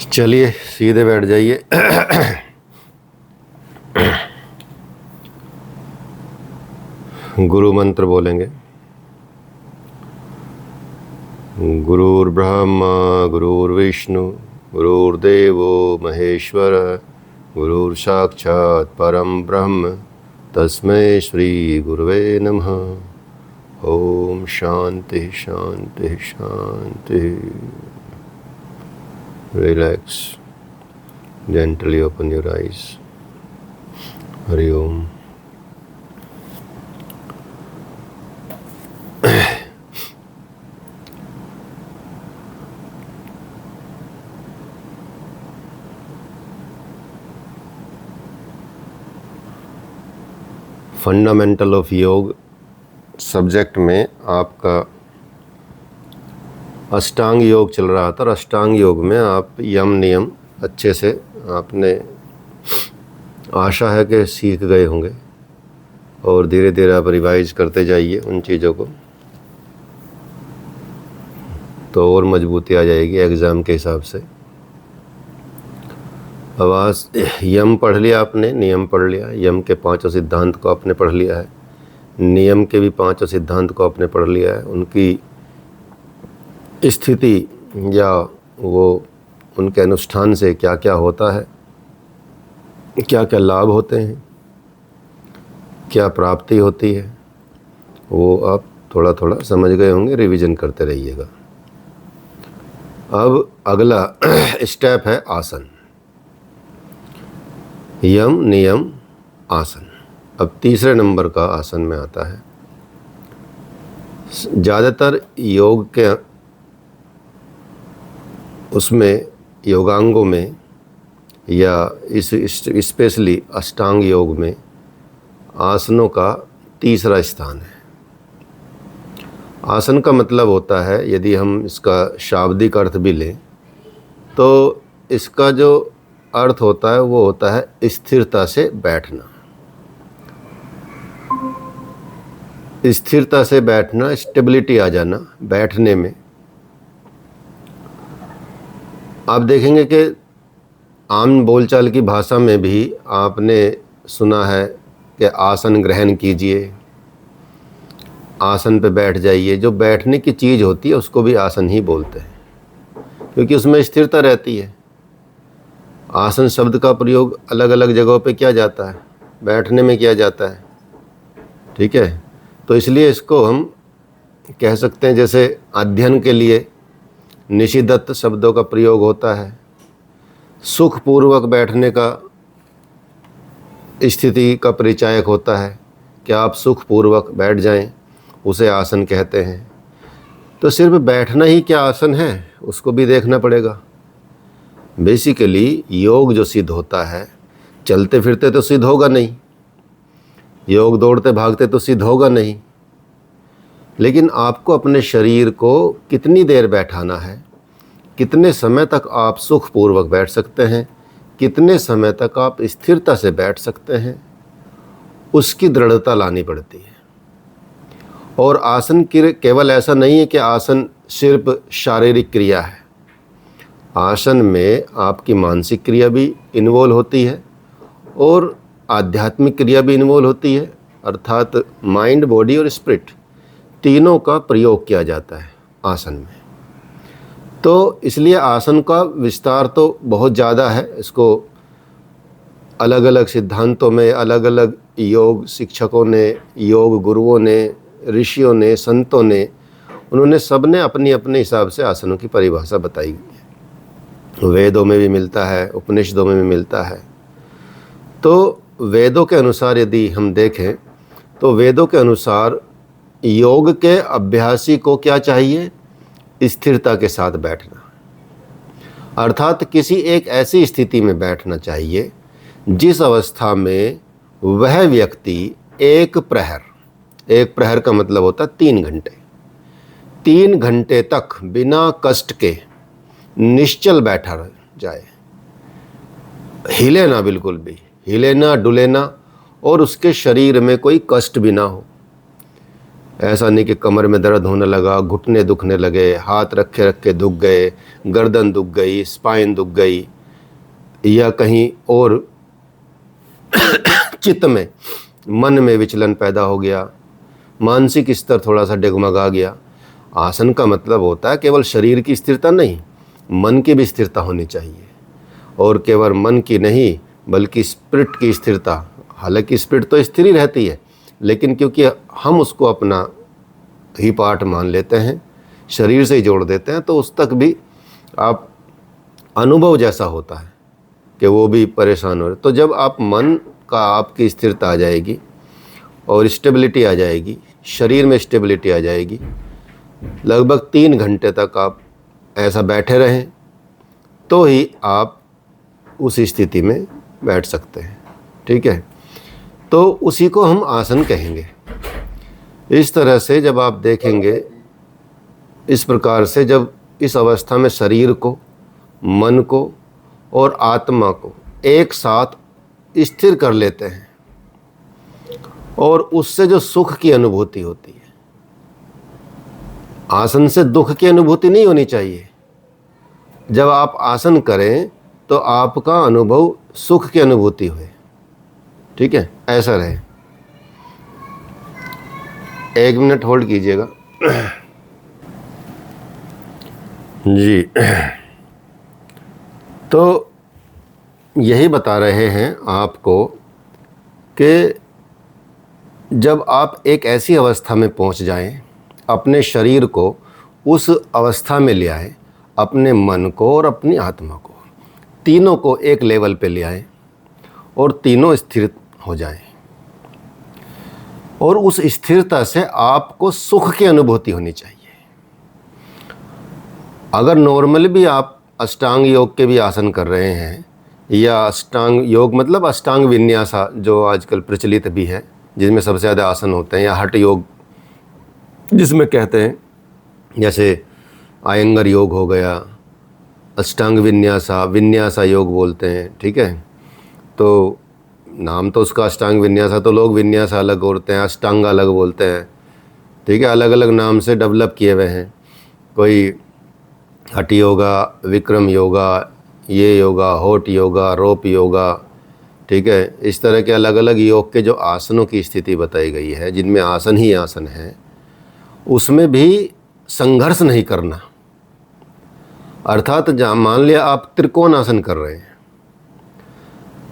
चलिए सीधे बैठ जाइए। गुरु मंत्र बोलेंगे। गुरुर्ब्रह्मा गुरुर्विष्णु गुरुर्देवो महेश्वर गुरुर्साक्षात् परम ब्रह्म तस्मै श्री गुरुवे नमः। ओम शांति शांति शांति। Relax. Gently open your eyes. Hari Om. Fundamental of योग सब्जेक्ट में आपका अष्टांग योग चल रहा था और अष्टांग योग में आप यम नियम अच्छे से आपने आशा है कि सीख गए होंगे और धीरे धीरे आप रिवाइज करते जाइए उन चीज़ों को, तो और मजबूती आ जाएगी एग्ज़ाम के हिसाब से। अब आज यम पढ़ लिया आपने, नियम पढ़ लिया, यम के 5 सिद्धांत को आपने पढ़ लिया है, नियम के भी 5 सिद्धांत को आपने पढ़ लिया है, उनकी स्थिति या वो उनके अनुष्ठान से क्या क्या होता है, क्या क्या लाभ होते हैं, क्या प्राप्ति होती है, वो आप थोड़ा थोड़ा समझ गए होंगे। रिवीजन करते रहिएगा। अब अगला स्टेप है आसन। यम नियम आसन। अब तीसरे नंबर का आसन में आता है। ज़्यादातर योग के उसमें योगांगों में या इस स्पेशली अष्टांग योग में आसनों का तीसरा स्थान है। आसन का मतलब होता है, यदि हम इसका शाब्दिक अर्थ भी लें तो इसका जो अर्थ होता है वो होता है स्थिरता से बैठना। स्थिरता से बैठना, स्टेबिलिटी आ जाना बैठने में। आप देखेंगे कि आम बोलचाल की भाषा में भी आपने सुना है कि आसन ग्रहण कीजिए, आसन पे बैठ जाइए। जो बैठने की चीज़ होती है उसको भी आसन ही बोलते हैं, क्योंकि उसमें स्थिरता रहती है। आसन शब्द का प्रयोग अलग अलग जगहों पे किया जाता है, बैठने में किया जाता है, ठीक है। तो इसलिए इसको हम कह सकते हैं, जैसे अध्ययन के लिए निशिदत्त शब्दों का प्रयोग होता है, सुखपूर्वक बैठने का स्थिति का परिचायक होता है कि आप सुखपूर्वक बैठ जाएं, उसे आसन कहते हैं। तो सिर्फ बैठना ही क्या आसन है, उसको भी देखना पड़ेगा। बेसिकली योग जो सिद्ध होता है, चलते फिरते तो सिद्ध होगा नहीं, योग दौड़ते भागते तो सिद्ध होगा नहीं, लेकिन आपको अपने शरीर को कितनी देर बैठाना है, कितने समय तक आप सुखपूर्वक बैठ सकते हैं, कितने समय तक आप स्थिरता से बैठ सकते हैं, उसकी दृढ़ता लानी पड़ती है। और आसन की केवल ऐसा नहीं है कि आसन सिर्फ शारीरिक क्रिया है। आसन में आपकी मानसिक क्रिया भी इन्वॉल्व होती है और आध्यात्मिक क्रिया भी इन्वॉल्व होती है, अर्थात माइंड, बॉडी और स्पिरिट तीनों का प्रयोग किया जाता है आसन में। तो इसलिए आसन का विस्तार तो बहुत ज़्यादा है। इसको अलग अलग सिद्धांतों में अलग अलग योग शिक्षकों ने, योग गुरुओं ने, ऋषियों ने, संतों ने, उन्होंने सब ने अपनी अपने हिसाब से आसनों की परिभाषा बताई है। वेदों में भी मिलता है, उपनिषदों में भी मिलता है। तो वेदों के अनुसार यदि हम देखें तो वेदों के अनुसार योग के अभ्यासी को क्या चाहिए? स्थिरता के साथ बैठना, अर्थात किसी एक ऐसी स्थिति में बैठना चाहिए जिस अवस्था में वह व्यक्ति एक प्रहर का मतलब होता है 3 घंटे, 3 घंटे तक बिना कष्ट के निश्चल बैठा रह जाए, हिले ना, बिल्कुल भी हिले ना, डुले ना, और उसके शरीर में कोई कष्ट भी ना हो। ऐसा नहीं कि कमर में दर्द होने लगा, घुटने दुखने लगे, हाथ रखे रखे दुख गए, गर्दन दुख गई, स्पाइन दुख गई, या कहीं और चित्त में, मन में विचलन पैदा हो गया, मानसिक स्तर थोड़ा सा डगमगा गया। आसन का मतलब होता है केवल शरीर की स्थिरता नहीं, मन की भी स्थिरता होनी चाहिए, और केवल मन की नहीं बल्कि स्पिरिट की स्थिरता। हालांकि स्पिरिट तो स्थिर ही रहती है, लेकिन क्योंकि हम उसको अपना ही पार्ट मान लेते हैं, शरीर से ही जोड़ देते हैं, तो उस तक भी आप अनुभव जैसा होता है कि वो भी परेशान हो रहे। तो जब आप मन का आपकी स्थिरता आ जाएगी और स्टेबिलिटी आ जाएगी, शरीर में स्टेबिलिटी आ जाएगी, लगभग 3 घंटे तक आप ऐसा बैठे रहें तो ही आप उस स्थिति में बैठ सकते हैं। ठीक है, तो उसी को हम आसन कहेंगे। इस तरह से जब आप देखेंगे, इस प्रकार से जब इस अवस्था में शरीर को, मन को और आत्मा को एक साथ स्थिर कर लेते हैं, और उससे जो सुख की अनुभूति होती है, आसन से दुख की अनुभूति नहीं होनी चाहिए। जब आप आसन करें तो आपका अनुभव सुख की अनुभूति हुए। ठीक है, ऐसा रहे। 1 मिनट होल्ड कीजिएगा जी। तो यही बता रहे हैं आपको कि जब आप एक ऐसी अवस्था में पहुंच जाएं, अपने शरीर को उस अवस्था में ले आए, अपने मन को और अपनी आत्मा को, तीनों को एक लेवल पे ले आए और तीनों स्थिर हो जाएं, और उस स्थिरता से आपको सुख की अनुभूति होनी चाहिए। अगर नॉर्मल भी आप अष्टांग योग के भी आसन कर रहे हैं, या अष्टांग योग मतलब अष्टांग विन्यासा जो आजकल प्रचलित भी है, जिसमें सबसे ज़्यादा आसन होते हैं, या हठ योग जिसमें कहते हैं, जैसे आयंगर योग हो गया, अष्टांग विन्यासा योग बोलते हैं। ठीक है, तो नाम तो उसका अष्टांग विन्यासा, तो लोग विन्यासा अलग बोलते हैं, अष्टांग अलग बोलते हैं। ठीक है, अलग अलग नाम से डेवलप किए हुए हैं। कोई हठ योगा, विक्रम योगा, ये योगा, होठ योगा, रोप योगा। ठीक है, इस तरह के अलग अलग योग के जो आसनों की स्थिति बताई गई है, जिनमें आसन ही आसन है, उसमें भी संघर्ष नहीं करना। अर्थात जहाँ मान लिया आप त्रिकोण आसन कर रहे हैं,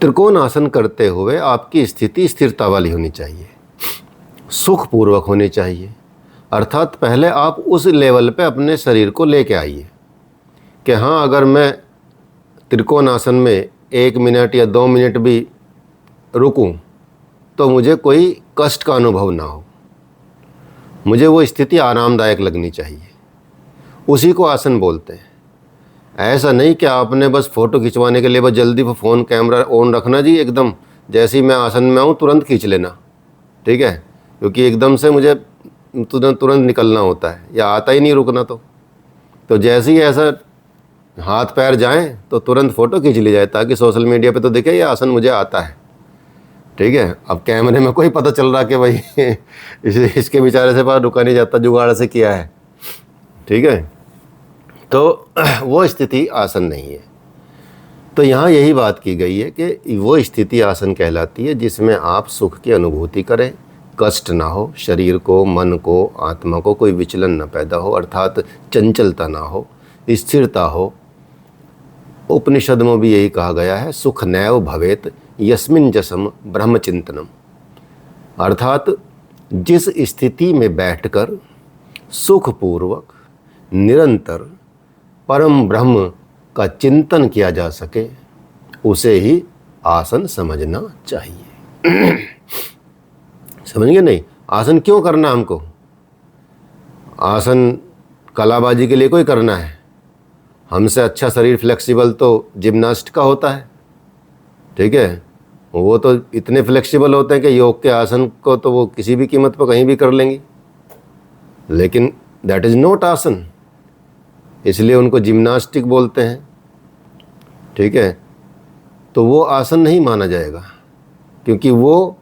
त्रिकोण आसन करते हुए आपकी स्थिति स्थिरता वाली होनी चाहिए, सुखपूर्वक होनी चाहिए। अर्थात पहले आप उस लेवल पे अपने शरीर को लेके आइए कि हाँ, अगर मैं त्रिकोण आसन में 1 मिनट या 2 मिनट भी रुकूं तो मुझे कोई कष्ट का अनुभव ना हो, मुझे वो स्थिति आरामदायक लगनी चाहिए। उसी को आसन बोलते हैं। ऐसा नहीं कि आपने बस फ़ोटो खिंचवाने के लिए बस जल्दी फ़ोन कैमरा ऑन रखना जी, एकदम जैसे ही मैं आसन में आऊँ तुरंत खींच लेना। ठीक है, क्योंकि एकदम से मुझे तुरंत निकलना होता है, या आता ही नहीं रुकना। तो जैसे ही ऐसा हाथ पैर जाएं तो तुरंत फ़ोटो खींच ली जाए, ताकि सोशल मीडिया पे तो दिखे ये आसन मुझे आता है। ठीक है, अब कैमरे में कोई पता चल रहा कि भाई इसके बेचारे से पास रुका नहीं जाता, जुगाड़ से किया है। ठीक है, तो वो स्थिति आसन नहीं है। तो यहाँ यही बात की गई है कि वो स्थिति आसन कहलाती है जिसमें आप सुख की अनुभूति करें, कष्ट ना हो, शरीर को, मन को, आत्मा को कोई विचलन न पैदा हो, अर्थात चंचलता ना हो, स्थिरता हो। उपनिषद में भी यही कहा गया है, सुख नैव भवेत यस्मिन् जसम ब्रह्मचिंतनम। अर्थात जिस स्थिति में बैठकर सुखपूर्वक निरंतर परम ब्रह्म का चिंतन किया जा सके, उसे ही आसन समझना चाहिए। समझेंगे नहीं? आसन क्यों करना हमको? आसन कलाबाजी के लिए कोई करना है? हमसे अच्छा शरीर फ्लेक्सिबल तो जिम्नास्ट का होता है। ठीक है, वो तो इतने फ्लेक्सिबल होते हैं कि योग के आसन को तो वो किसी भी कीमत पर कहीं भी कर लेंगी, लेकिन दैट इज़ नॉट आसन, इसलिए उनको जिम्नास्टिक बोलते हैं। ठीक है, तो वो आसन नहीं माना जाएगा, क्योंकि वो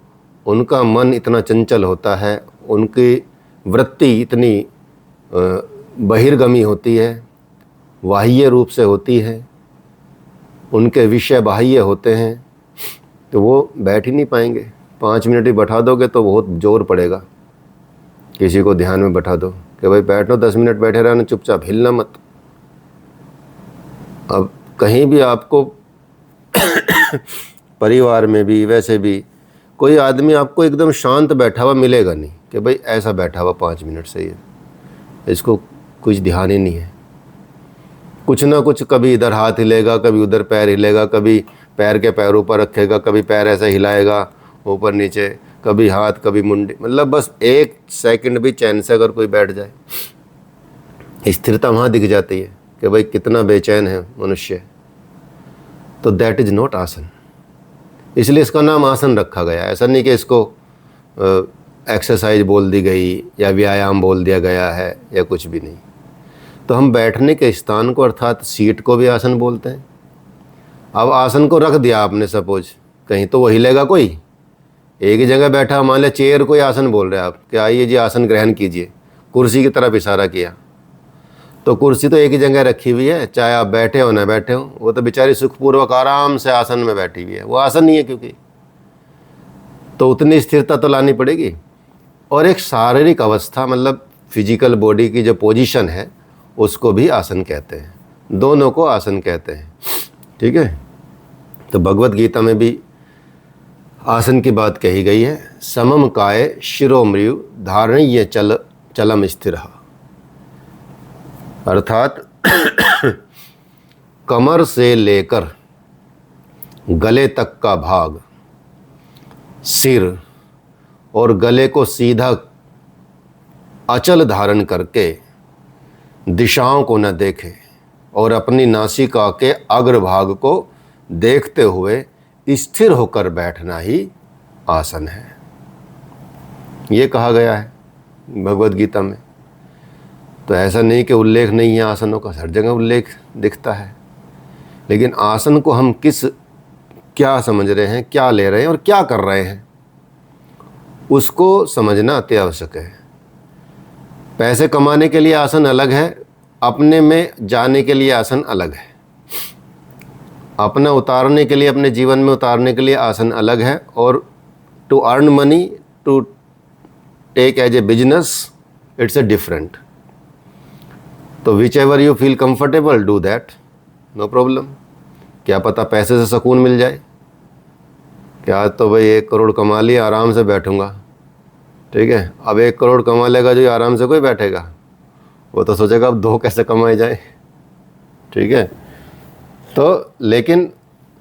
उनका मन इतना चंचल होता है, उनकी वृत्ति इतनी बहिर्गमी होती है, बाह्य रूप से होती है, उनके विषय बाह्य होते हैं, तो वो बैठ ही नहीं पाएंगे। 5 मिनट ही बैठा दोगे तो बहुत जोर पड़ेगा। किसी को ध्यान में बैठा दो कि भाई बैठो, 10 मिनट बैठे रहना, चुपचाप हिलना मत। अब कहीं भी आपको परिवार में भी वैसे भी कोई आदमी आपको एकदम शांत बैठा हुआ मिलेगा नहीं कि भाई ऐसा बैठा हुआ 5 मिनट से ही है, इसको कुछ ध्यान ही नहीं है। कुछ ना कुछ, कभी इधर हाथ हिलेगा, कभी उधर पैर हिलेगा, कभी पैर के पैर ऊपर रखेगा, कभी पैर ऐसे हिलाएगा ऊपर नीचे, कभी हाथ, कभी मुंडी, मतलब बस 1 सेकंड भी चैन से अगर कोई बैठ जाए, स्थिरता वहाँ दिख जाती है कि भाई कितना बेचैन है मनुष्य। तो दैट इज़ नॉट आसन। इसलिए इसका नाम आसन रखा गया। ऐसा नहीं कि इसको एक्सरसाइज बोल दी गई या व्यायाम बोल दिया गया है या कुछ भी नहीं। तो हम बैठने के स्थान को अर्थात सीट को भी आसन बोलते हैं। अब आसन को रख दिया आपने सपोज कहीं, तो वो हिलेगा कोई? एक ही जगह बैठा, मान लिया चेयर को ही आसन बोल रहे हैं आप कि आइए जी आसन ग्रहण कीजिए, कुर्सी की तरफ इशारा किया, तो कुर्सी तो एक ही जगह रखी हुई है, चाहे आप बैठे हो ना बैठे हो, वो तो बेचारी सुखपूर्वक आराम से आसन में बैठी हुई है, वो आसन नहीं है क्योंकि। तो उतनी स्थिरता तो लानी पड़ेगी। और एक शारीरिक अवस्था, मतलब फिजिकल बॉडी की जो पोजीशन है, उसको भी आसन कहते हैं। दोनों को आसन कहते हैं, ठीक है। तो भगवत गीता में भी आसन की बात कही गई है। समम काय शिरोमृयु धारणीय चलम स्थिर, अर्थात कमर से लेकर गले तक का भाग, सिर और गले को सीधा अचल धारण करके दिशाओं को न देखे और अपनी नासिका के अग्रभाग को देखते हुए स्थिर होकर बैठना ही आसन है, ये कहा गया है भगवत गीता में। तो ऐसा नहीं कि उल्लेख नहीं है आसनों का, हर जगह उल्लेख दिखता है। लेकिन आसन को हम क्या समझ रहे हैं, क्या ले रहे हैं और क्या कर रहे हैं, उसको समझना अति आवश्यक है। पैसे कमाने के लिए आसन अलग है, अपने में जाने के लिए आसन अलग है। अपना उतारने के लिए, अपने जीवन में उतारने के लिए आसन अलग है, और to earn money, to take as a business, it's a different. तो whichever you feel comfortable do that, no problem. क्या पता पैसे से सुकून मिल जाए कि आज तो भाई 1 करोड़ कमा लिया, आराम से बैठूंगा, ठीक है। अब 1 करोड़ कमा लेगा जो आराम से कोई बैठेगा, वो तो सोचेगा अब 2 कैसे कमाए जाए, ठीक है। तो लेकिन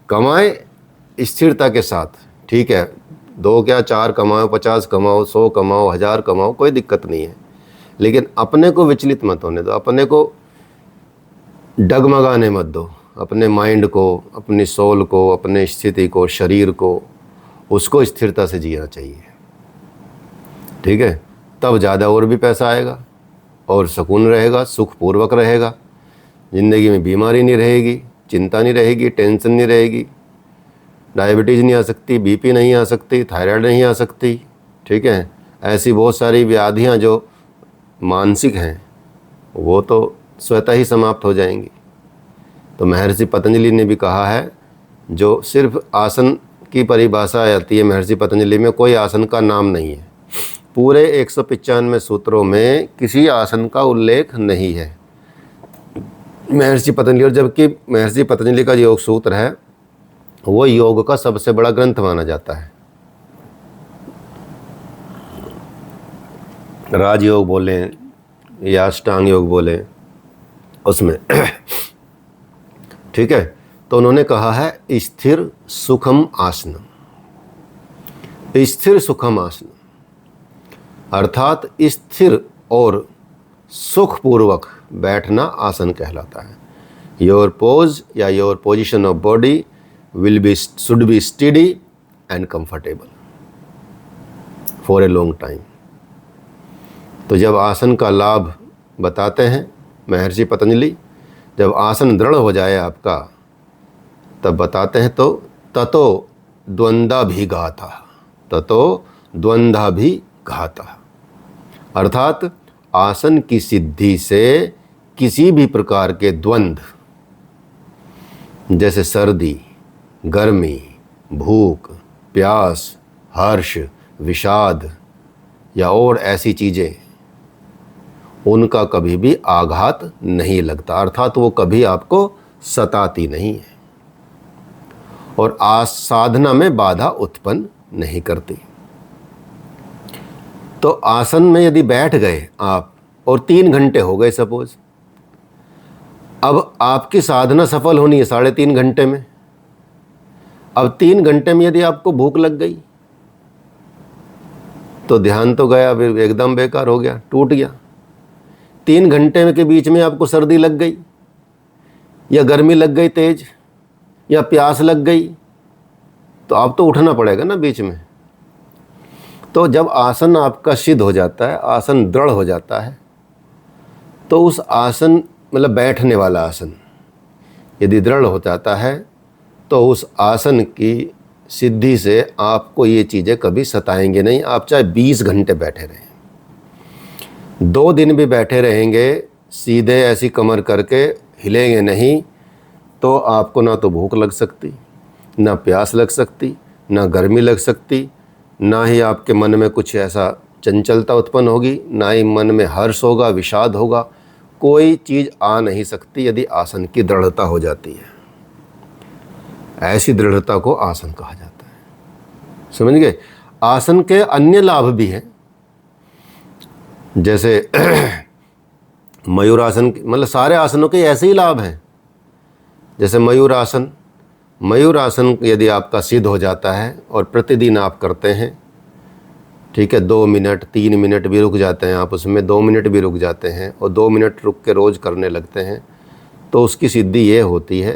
कमाए स्थिरता के साथ, ठीक है। 2 क्या 4 कमाओ, 50 कमाओ, 100 कमाओ, 1000 कमाओ, कोई दिक्कत नहीं है। लेकिन अपने को विचलित मत होने दो, अपने को डगमगाने मत दो, अपने माइंड को, अपनी सोल को, अपने स्थिति को, शरीर को, उसको स्थिरता से जीना चाहिए, ठीक है। तब ज़्यादा और भी पैसा आएगा और सुकून रहेगा, सुखपूर्वक रहेगा, ज़िंदगी में बीमारी नहीं रहेगी, चिंता नहीं रहेगी, टेंशन नहीं रहेगी, डायबिटीज़ नहीं आ सकती, बीपी नहीं आ सकती, थायराइड नहीं आ सकती, ठीक है। ऐसी बहुत सारी व्याधियां जो मानसिक हैं वो तो स्वतः ही समाप्त हो जाएंगी। तो महर्षि पतंजलि ने भी कहा है, जो सिर्फ आसन की परिभाषा आती है महर्षि पतंजलि में, कोई आसन का नाम नहीं है। पूरे 195 सूत्रों में किसी आसन का उल्लेख नहीं है महर्षि पतंजलि। और जबकि महर्षि पतंजलि का योग सूत्र है वो योग का सबसे बड़ा ग्रंथ माना जाता है। राजयोग बोले या अष्टांग योग बोले उसमें, ठीक है। तो उन्होंने कहा है स्थिर सुखम आसनम, स्थिर सुखम आसनम, अर्थात स्थिर और सुखपूर्वक बैठना आसन कहलाता है। योर पोज या your position of body should be steady and comfortable for a long time. तो जब आसन का लाभ बताते हैं महर्षि पतंजलि, जब आसन दृढ़ हो जाए आपका तब बताते हैं, तो ततो द्वंद्वाभिघातः, ततो द्वंद्वाभिघातः, अर्थात आसन की सिद्धि से किसी भी प्रकार के द्वंद्व, जैसे सर्दी, गर्मी, भूख, प्यास, हर्ष, विषाद या और ऐसी चीज़ें, उनका कभी भी आघात नहीं लगता, अर्थात वो कभी आपको सताती नहीं है और साधना में बाधा उत्पन्न नहीं करती। तो आसन में यदि बैठ गए आप और 3 घंटे हो गए सपोज, अब आपकी साधना सफल होनी है 3.5 घंटे में। अब 3 घंटे में यदि आपको भूख लग गई तो ध्यान तो गया, फिर एकदम बेकार हो गया, टूट गया। 3 घंटे के बीच में आपको सर्दी लग गई या गर्मी लग गई तेज या प्यास लग गई तो आप तो उठना पड़ेगा ना बीच में। तो जब आसन आपका सिद्ध हो जाता है, आसन दृढ़ हो जाता है, तो उस आसन मतलब बैठने वाला आसन यदि दृढ़ हो जाता है तो उस आसन की सिद्धि से आपको ये चीज़ें कभी सताएंगे नहीं। आप चाहे 20 घंटे बैठे रहें, 2 दिन भी बैठे रहेंगे सीधे ऐसी कमर करके, हिलेंगे नहीं, तो आपको ना तो भूख लग सकती, ना प्यास लग सकती, ना गर्मी लग सकती, ना ही आपके मन में कुछ ऐसा चंचलता उत्पन्न होगी, ना ही मन में हर्ष होगा, विषाद होगा। कोई चीज़ आ नहीं सकती यदि आसन की दृढ़ता हो जाती है। ऐसी दृढ़ता को आसन कहा जाता है। समझ गए? आसन के अन्य लाभ भी हैं, जैसे मयूरासन, मतलब सारे आसनों के ऐसे ही लाभ हैं। जैसे मयूरासन, मयूरासन यदि आपका सिद्ध हो जाता है और प्रतिदिन आप करते हैं, ठीक है, 2 मिनट 3 मिनट भी रुक जाते हैं आप उसमें, 2 मिनट भी रुक जाते हैं और 2 मिनट रुक के रोज़ करने लगते हैं, तो उसकी सिद्धि ये होती है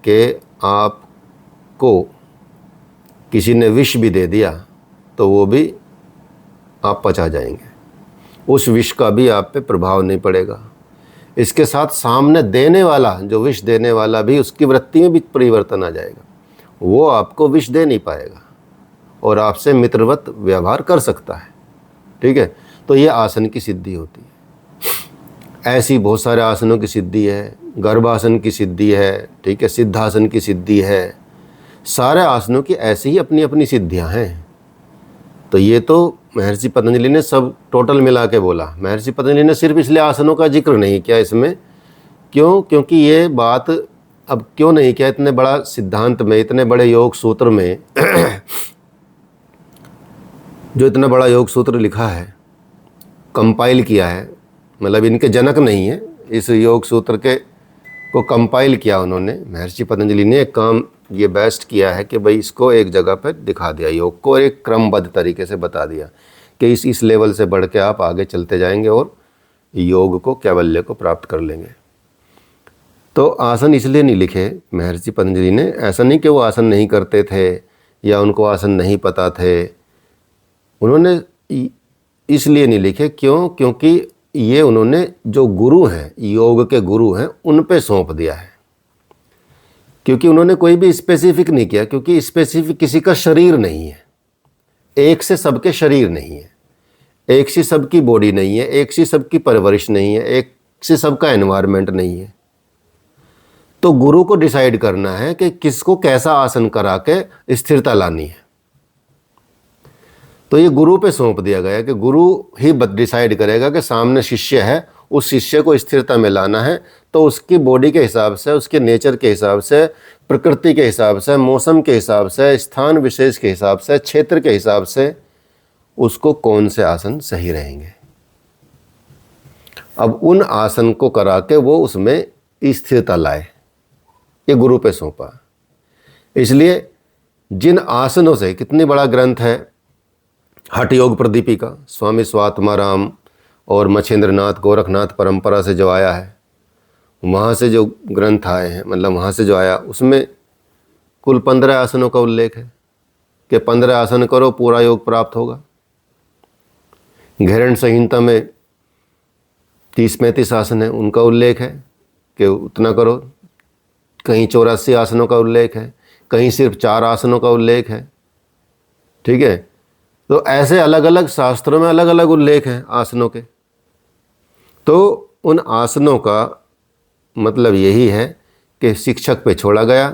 कि आपको किसी ने विष भी दे दिया तो वो भी आप पचा जाएंगे, उस विष का भी आप पे प्रभाव नहीं पड़ेगा। इसके साथ सामने देने वाला, जो विष देने वाला भी, उसकी वृत्ति में भी परिवर्तन आ जाएगा, वो आपको विष दे नहीं पाएगा और आपसे मित्रवत व्यवहार कर सकता है। ठीक है, तो ये आसन की सिद्धि होती है। ऐसी बहुत सारे आसनों की सिद्धि है, गर्भासन की सिद्धि है, ठीक है, सिद्धासन की सिद्धि है। सारे आसनों की ऐसी ही अपनी अपनी सिद्धियां हैं। तो ये तो महर्षि पतंजलि ने सब टोटल मिला के बोला। महर्षि पतंजलि ने सिर्फ इसलिए आसनों का जिक्र नहीं किया इसमें, क्योंकि ये बात अब क्यों नहीं किया, इतने बड़ा सिद्धांत में, इतने बड़े योग सूत्र में जो इतना बड़ा योग सूत्र लिखा है, कंपाइल किया है, मतलब इनके जनक नहीं है, इस योग सूत्र के को कंपाइल किया उन्होंने, महर्षि पतंजलि ने एक काम ये बेस्ट किया है कि भाई इसको एक जगह पर दिखा दिया, योग को एक क्रमबद्ध तरीके से बता दिया कि इस लेवल से बढ़ के आप आगे चलते जाएंगे और योग को, कैवल्य को प्राप्त कर लेंगे। तो आसन इसलिए नहीं लिखे महर्षि पतंजलि ने, ऐसा नहीं कि वो आसन नहीं करते थे या उनको आसन नहीं पता थे, उन्होंने इसलिए नहीं लिखे क्योंकि ये उन्होंने जो गुरु हैं, योग के गुरु हैं, उन पे सौंप दिया है। क्योंकि उन्होंने कोई भी स्पेसिफिक नहीं किया, क्योंकि स्पेसिफिक किसी का शरीर नहीं है, एक से सबके शरीर नहीं है, एक से सबकी बॉडी नहीं है, एक से सबकी परवरिश नहीं है, एक से सबका एनवायरनमेंट नहीं है। तो गुरु को डिसाइड करना है कि किसको कैसा आसन करा के स्थिरता लानी है। तो ये गुरु पे सौंप दिया गया कि गुरु ही डिसाइड करेगा कि सामने शिष्य है, उस शिष्य को स्थिरता में लाना है, तो उसकी बॉडी के हिसाब से, उसके नेचर के हिसाब से, प्रकृति के हिसाब से, मौसम के हिसाब से, स्थान विशेष के हिसाब से, क्षेत्र के हिसाब से उसको कौन से आसन सही रहेंगे। अब उन आसन को करा के वो उसमें स्थिरता लाए, ये गुरु पे सौंपा। इसलिए जिन आसनों से, कितनी बड़ा ग्रंथ है हठ योग प्रदीपिका, स्वामी स्वात्माराम और मच्छेंद्रनाथ गोरखनाथ परंपरा से जो आया है, वहाँ से जो ग्रंथ आए हैं, मतलब वहाँ से जो आया, उसमें कुल 15 आसनों का उल्लेख है कि 15 आसन करो पूरा योग प्राप्त होगा। घेरण संहिता में 30-35 आसन है, उनका उल्लेख है कि उतना करो। कहीं 84 आसनों का उल्लेख है, कहीं सिर्फ 4 आसनों का उल्लेख है। ठीक है, तो ऐसे अलग अलग शास्त्रों में अलग अलग उल्लेख हैं आसनों के। तो उन आसनों का मतलब यही है कि शिक्षक पे छोड़ा गया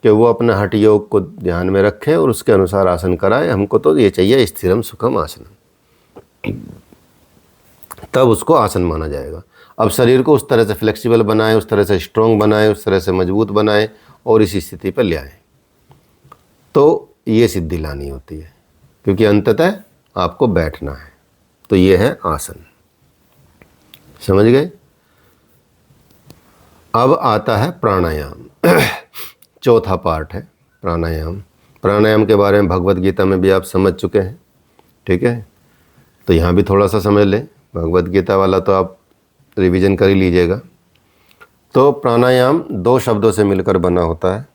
कि वो अपना हठ योग को ध्यान में रखे और उसके अनुसार आसन कराए। हमको तो ये चाहिए स्थिरम सुखम आसनम, तब उसको आसन माना जाएगा। अब शरीर को उस तरह से फ्लेक्सिबल बनाए, उस तरह से स्ट्रॉन्ग बनाए, उस तरह से मजबूत बनाए और इसी स्थिति पर ले आए, तो ये सिद्धि लानी होती है, क्योंकि अंततः आपको बैठना है। तो ये है आसन, समझ गए। अब आता है प्राणायाम। चौथा पार्ट है प्राणायाम। प्राणायाम के बारे में भगवत गीता में भी आप समझ चुके हैं, ठीक है। तो यहाँ भी थोड़ा सा समझ लें, भगवत गीता वाला तो आप रिवीजन कर ही लीजिएगा। तो प्राणायाम दो शब्दों से मिलकर बना होता है।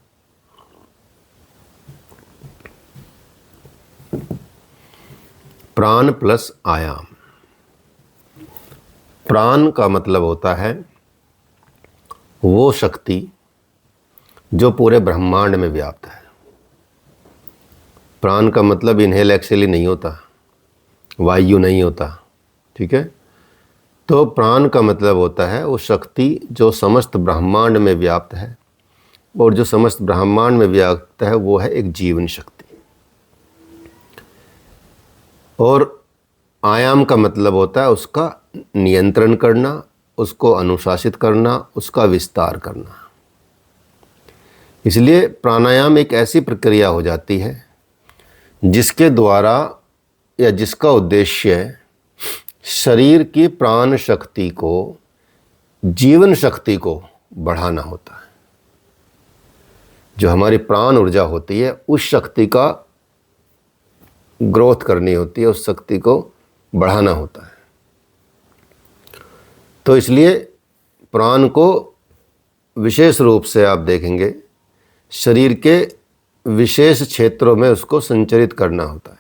प्राण प्लस आयाम। प्राण का मतलब होता है वो शक्ति जो पूरे ब्रह्मांड में व्याप्त है। प्राण का मतलब इनहेल एक्सेल ही नहीं होता, वायु नहीं होता, ठीक है। तो प्राण का मतलब होता है वो शक्ति जो समस्त ब्रह्मांड में व्याप्त है, और जो समस्त ब्रह्मांड में व्याप्त है वो है एक जीवन शक्ति। और आयाम का मतलब होता है उसका नियंत्रण करना, उसको अनुशासित करना, उसका विस्तार करना। इसलिए प्राणायाम एक ऐसी प्रक्रिया हो जाती है जिसके द्वारा या जिसका उद्देश्य शरीर की प्राण शक्ति को, जीवन शक्ति को बढ़ाना होता है। जो हमारी प्राण ऊर्जा होती है उस शक्ति का ग्रोथ करनी होती है, उस शक्ति को बढ़ाना होता है। तो इसलिए प्राण को विशेष रूप से आप देखेंगे शरीर के विशेष क्षेत्रों में उसको संचरित करना होता है,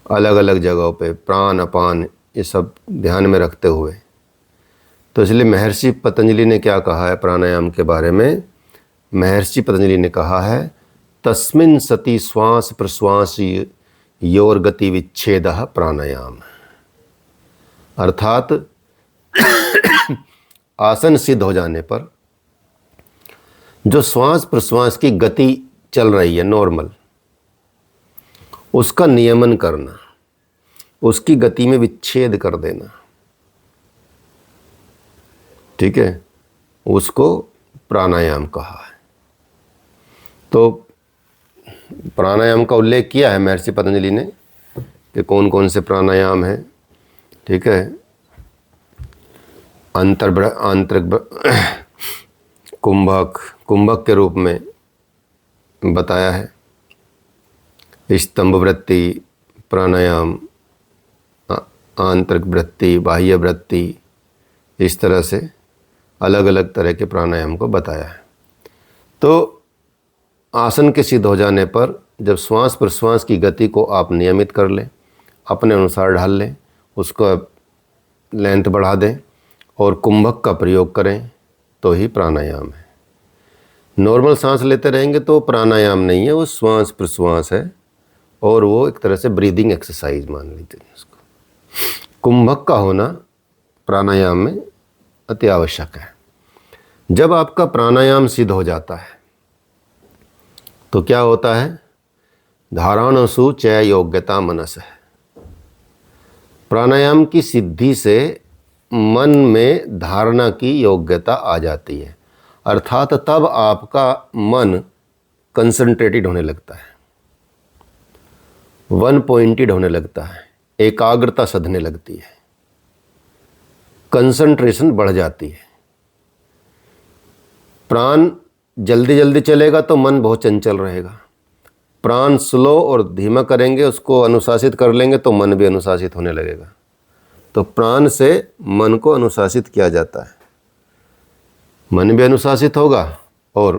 अलग अलग जगहों पे प्राण अपान ये सब ध्यान में रखते हुए। तो इसलिए महर्षि पतंजलि ने क्या कहा है प्राणायाम के बारे में। महर्षि पतंजलि ने कहा है तस्मिन् सति श्वास प्रश्वास योर गति विच्छेदः प्राणायाम। अर्थात आसन सिद्ध हो जाने पर जो श्वास प्रश्वास की गति चल रही है नॉर्मल, उसका नियमन करना, उसकी गति में विच्छेद कर देना, ठीक है, उसको प्राणायाम कहा है। तो प्राणायाम का उल्लेख किया है महर्षि पतंजलि ने कि कौन कौन से प्राणायाम हैं, ठीक है। आंतरिक कुंभक के रूप में बताया है। स्तंभ वृत्ति प्राणायाम, आंतरिक वृत्ति, बाह्य वृत्ति, इस तरह से अलग अलग तरह के प्राणायाम को बताया है। तो आसन के सिद्ध हो जाने पर जब श्वास प्रश्वास की गति को आप नियमित कर लें, अपने अनुसार ढाल लें, उसको लेंथ बढ़ा दें और कुंभक का प्रयोग करें, तो ही प्राणायाम है। नॉर्मल सांस लेते रहेंगे तो प्राणायाम नहीं है, वो श्वास प्रश्वास है, और वो एक तरह से ब्रीदिंग एक्सरसाइज मान लीजिए इसको। कुंभक का होना प्राणायाम में अति आवश्यक है। जब आपका प्राणायाम सिद्ध हो जाता है तो क्या होता है, धारणसु चय योग्यता मनस है। प्राणायाम की सिद्धि से मन में धारणा की योग्यता आ जाती है, अर्थात तब आपका मन कंसंट्रेटेड होने लगता है, वन पॉइंटेड होने लगता है, एकाग्रता सधने लगती है, कंसंट्रेशन बढ़ जाती है। प्राण जल्दी जल्दी चलेगा तो मन बहुत चंचल रहेगा, प्राण स्लो और धीमा करेंगे, उसको अनुशासित कर लेंगे तो मन भी अनुशासित होने लगेगा। तो प्राण से मन को अनुशासित किया जाता है, मन भी अनुशासित होगा और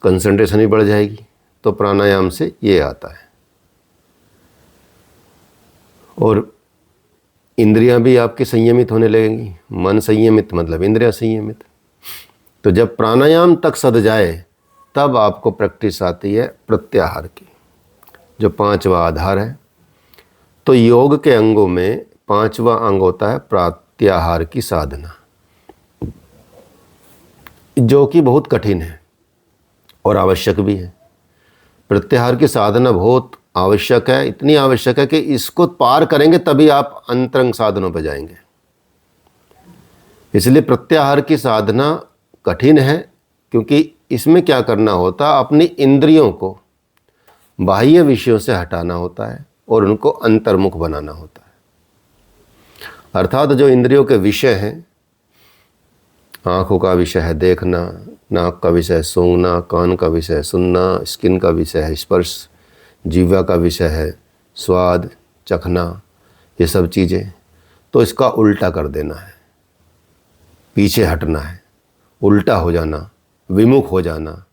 कंसंट्रेशन भी बढ़ जाएगी। तो प्राणायाम से ये आता है। और इंद्रियां भी आपकी संयमित होने लगेंगी, मन संयमित मतलब इंद्रियां संयमित। तो जब प्राणायाम तक सध जाए तब आपको प्रैक्टिस आती है प्रत्याहार की, जो 5वां आधार है। तो योग के अंगों में 5वां अंग होता है प्रत्याहार की साधना, जो कि बहुत कठिन है और आवश्यक भी है। प्रत्याहार की साधना बहुत आवश्यक है, इतनी आवश्यक है कि इसको पार करेंगे तभी आप अंतरंग साधनों पर जाएंगे। इसलिए प्रत्याहार की साधना कठिन है, क्योंकि इसमें क्या करना होता है, अपनी इंद्रियों को बाह्य विषयों से हटाना होता है और उनको अंतर्मुख बनाना होता है। अर्थात जो इंद्रियों के विषय हैं, आँखों का विषय है देखना, नाक का विषय है सूंघना, कान का विषय है सुनना, स्किन का विषय है स्पर्श, जीवा का विषय है स्वाद चखना, ये सब चीज़ें, तो इसका उल्टा कर देना है, पीछे हटना है, उल्टा हो जाना, विमुख हो जाना।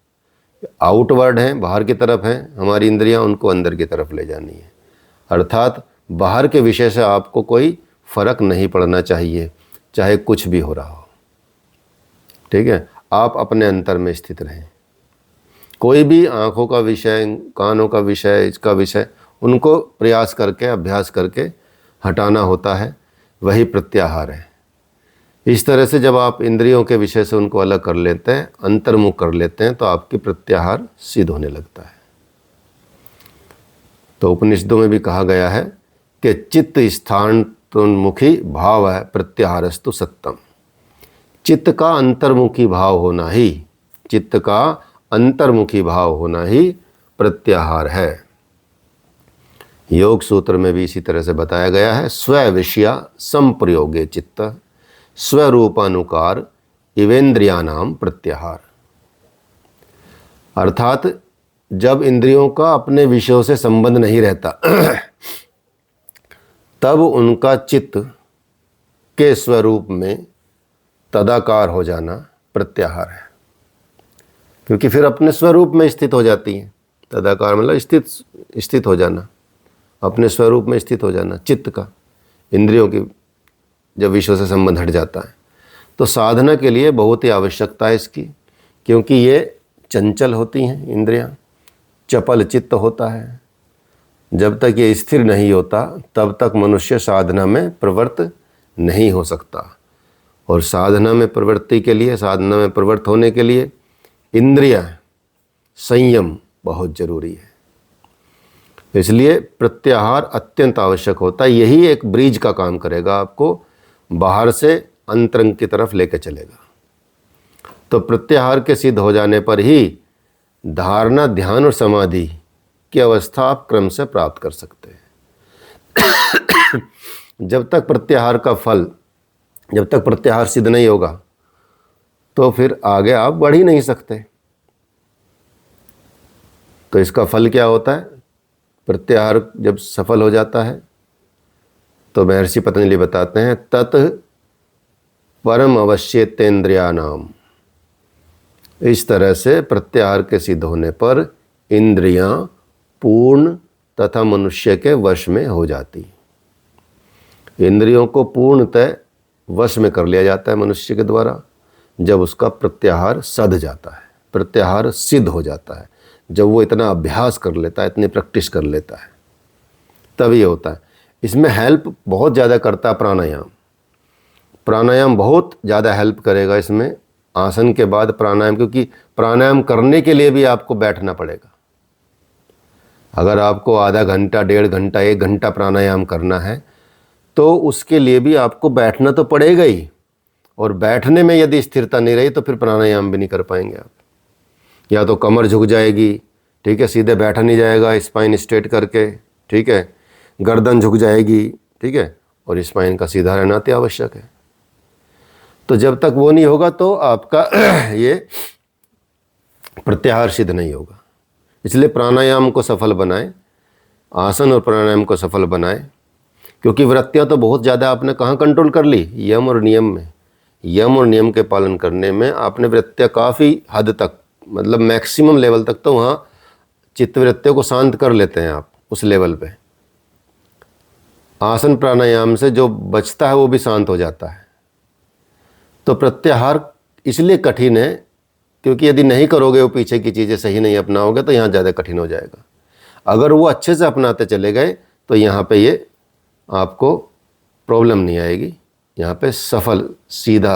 आउटवर्ड हैं, बाहर की तरफ हैं हमारी इंद्रियां, उनको अंदर की तरफ ले जानी है। अर्थात बाहर के विषय से आपको कोई फर्क नहीं पड़ना चाहिए, चाहे कुछ भी हो रहा हो, ठीक है। आप अपने अंतर में स्थित रहें। कोई भी आँखों का विषय, कानों का विषय, इसका विषय, उनको प्रयास करके, अभ्यास करके हटाना होता है, वही प्रत्याहार है। इस तरह से जब आप इंद्रियों के विषय से उनको अलग कर लेते हैं, अंतर्मुख कर लेते हैं, तो आपकी प्रत्याहार सिद्ध होने लगता है। तो उपनिषदों में भी कहा गया है कि चित्त स्थानोन्मुखी भाव है प्रत्याहारस्तु सत्यम। चित्त का अंतर्मुखी भाव होना ही, चित्त का अंतर्मुखी भाव होना ही प्रत्याहार है। योग सूत्र में भी इसी तरह से बताया गया है, स्व विषया संप्रयोगे चित्त स्वरूपानुकार इवेंद्रियानाम प्रत्याहार। अर्थात जब इंद्रियों का अपने विषयों से संबंध नहीं रहता तब उनका चित्त के स्वरूप में तदाकार हो जाना प्रत्याहार है, क्योंकि फिर अपने स्वरूप में स्थित हो जाती है। तदाकार मतलब स्थित हो जाना, अपने स्वरूप में स्थित हो जाना चित्त का, इंद्रियों की जब विषयों से संबंध हट जाता है। तो साधना के लिए बहुत ही आवश्यकता है इसकी, क्योंकि ये चंचल होती हैं इंद्रियां, चपल चित्त होता है। जब तक ये स्थिर नहीं होता तब तक मनुष्य साधना में प्रवृत्त नहीं हो सकता। और साधना में प्रवृत्ति के लिए, साधना में प्रवृत्त होने के लिए इंद्रियां संयम बहुत जरूरी है। इसलिए प्रत्याहार अत्यंत आवश्यक होता है। यही एक ब्रिज का काम करेगा, आपको बाहर से अंतरंग की तरफ लेकर चलेगा। तो प्रत्याहार के सिद्ध हो जाने पर ही धारणा, ध्यान और समाधि की अवस्था आप क्रम से प्राप्त कर सकते हैं। जब तक प्रत्याहार का फल, जब तक प्रत्याहार सिद्ध नहीं होगा तो फिर आगे आप बढ़ ही नहीं सकते। तो इसका फल क्या होता है? प्रत्याहार जब सफल हो जाता है तो महर्षि पतंजलि बताते हैं, तत् परम अवश्येतेन्द्रियाणाम। इस तरह से प्रत्याहार के सिद्ध होने पर इंद्रियां पूर्ण तथा मनुष्य के वश में हो जाती। इंद्रियों को पूर्णतः वश में कर लिया जाता है मनुष्य के द्वारा जब उसका प्रत्याहार सध जाता है, प्रत्याहार सिद्ध हो जाता है। जब वो इतना अभ्यास कर लेता है, इतनी प्रैक्टिस कर लेता है, तब ये होता है। इसमें हेल्प बहुत ज़्यादा करता है प्राणायाम। प्राणायाम बहुत ज़्यादा हेल्प करेगा इसमें, आसन के बाद प्राणायाम, क्योंकि प्राणायाम करने के लिए भी आपको बैठना पड़ेगा। अगर आपको आधा घंटा, 1.5 घंटा, 1 घंटा प्राणायाम करना है तो उसके लिए भी आपको बैठना तो पड़ेगा ही, और बैठने में यदि स्थिरता नहीं रही तो फिर प्राणायाम भी नहीं कर पाएंगे आप। या तो कमर झुक जाएगी, ठीक है, सीधे बैठा नहीं जाएगा स्पाइन स्ट्रेट करके, ठीक है, गर्दन झुक जाएगी, ठीक है, और स्पाइन का सीधा रहना अति आवश्यक है। तो जब तक वो नहीं होगा तो आपका ये प्रत्याहार सिद्ध नहीं होगा। इसलिए प्राणायाम को सफल बनाएं, आसन और प्राणायाम को सफल बनाएं, क्योंकि वृत्तियाँ तो बहुत ज़्यादा आपने कहाँ कंट्रोल कर ली? यम और नियम में। यम और नियम के पालन करने में आपने वृत्तियाँ काफ़ी हद तक, मतलब मैक्सिमम लेवल तक तो वहाँ चित्त वृत्तियों को शांत कर लेते हैं आप उस लेवल पे। आसन प्राणायाम से जो बचता है वो भी शांत हो जाता है। तो प्रत्याहार इसलिए कठिन है क्योंकि यदि नहीं करोगे, वो पीछे की चीज़ें सही नहीं अपनाओगे तो यहाँ ज़्यादा कठिन हो जाएगा। अगर वो अच्छे से अपनाते चले गए तो यहाँ पे ये आपको प्रॉब्लम नहीं आएगी। यहाँ पे सफल सीधा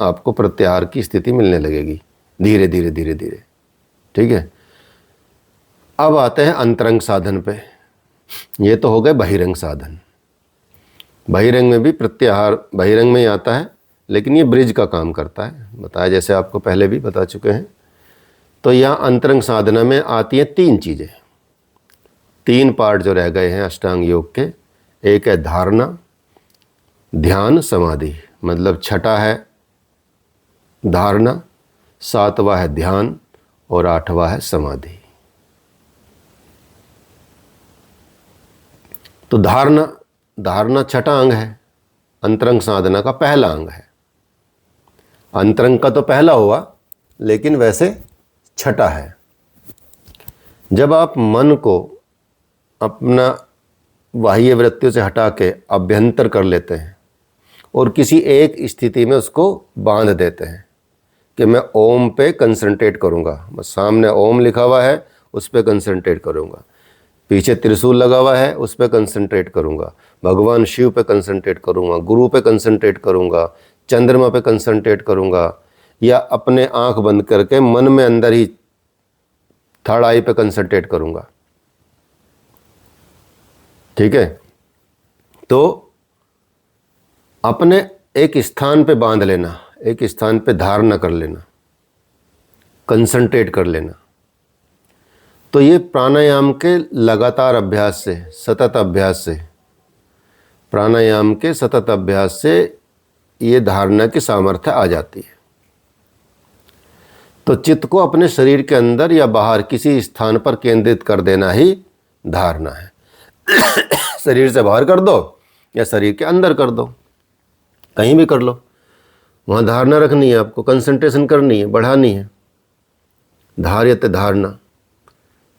आपको प्रत्याहार की स्थिति मिलने लगेगी धीरे धीरे धीरे धीरे। ठीक है, अब आते हैं अंतरंग साधन पे। ये तो हो गए बहिरंग साधन। बहिरंग में भी प्रत्याहार बहिरंग में ही आता है, लेकिन ये ब्रिज का काम करता है, बताया जैसे आपको पहले भी बता चुके हैं। तो यहाँ अंतरंग साधना में आती हैं 3 चीज़ें, 3 पार्ट जो रह गए हैं अष्टांग योग के। एक है धारणा, ध्यान, समाधि। मतलब छठा है धारणा, 7वां है ध्यान और 8वां है समाधि। तो धारणा छठा अंग है, अंतरंग साधना का पहला अंग है। अंतरंग का तो पहला हुआ, लेकिन वैसे छठा है। जब आप मन को अपना बाह्य वृत्तियों से हटा के अभ्यंतर कर लेते हैं और किसी एक स्थिति में उसको बांध देते हैं कि मैं ओम पे कंसंट्रेट करूँगा, बस सामने ओम लिखा हुआ है उस पर कंसंट्रेट करूँगा, पीछे त्रिशूल लगा हुआ है उस पर कंसंट्रेट करूँगा, भगवान शिव पे कंसंट्रेट करूँगा, गुरु पे कंसंट्रेट करूँगा, चंद्रमा पे कंसंट्रेट करूँगा, या अपने आँख बंद करके मन में अंदर ही थर्ड आई पे कंसंट्रेट करूँगा। ठीक है, तो अपने एक स्थान पे बांध लेना, एक स्थान पे धारणा कर लेना, कंसंट्रेट कर लेना। तो ये प्राणायाम के लगातार अभ्यास से, सतत अभ्यास से, प्राणायाम के सतत अभ्यास से ये धारणा की सामर्थ्य आ जाती है। तो चित्त को अपने शरीर के अंदर या बाहर किसी स्थान पर केंद्रित कर देना ही धारणा है। शरीर से बाहर कर दो या शरीर के अंदर कर दो, कहीं भी कर लो, वहाँ धारणा रखनी है, आपको कंसंट्रेशन करनी है, बढ़ानी है। धार्यते धारणा,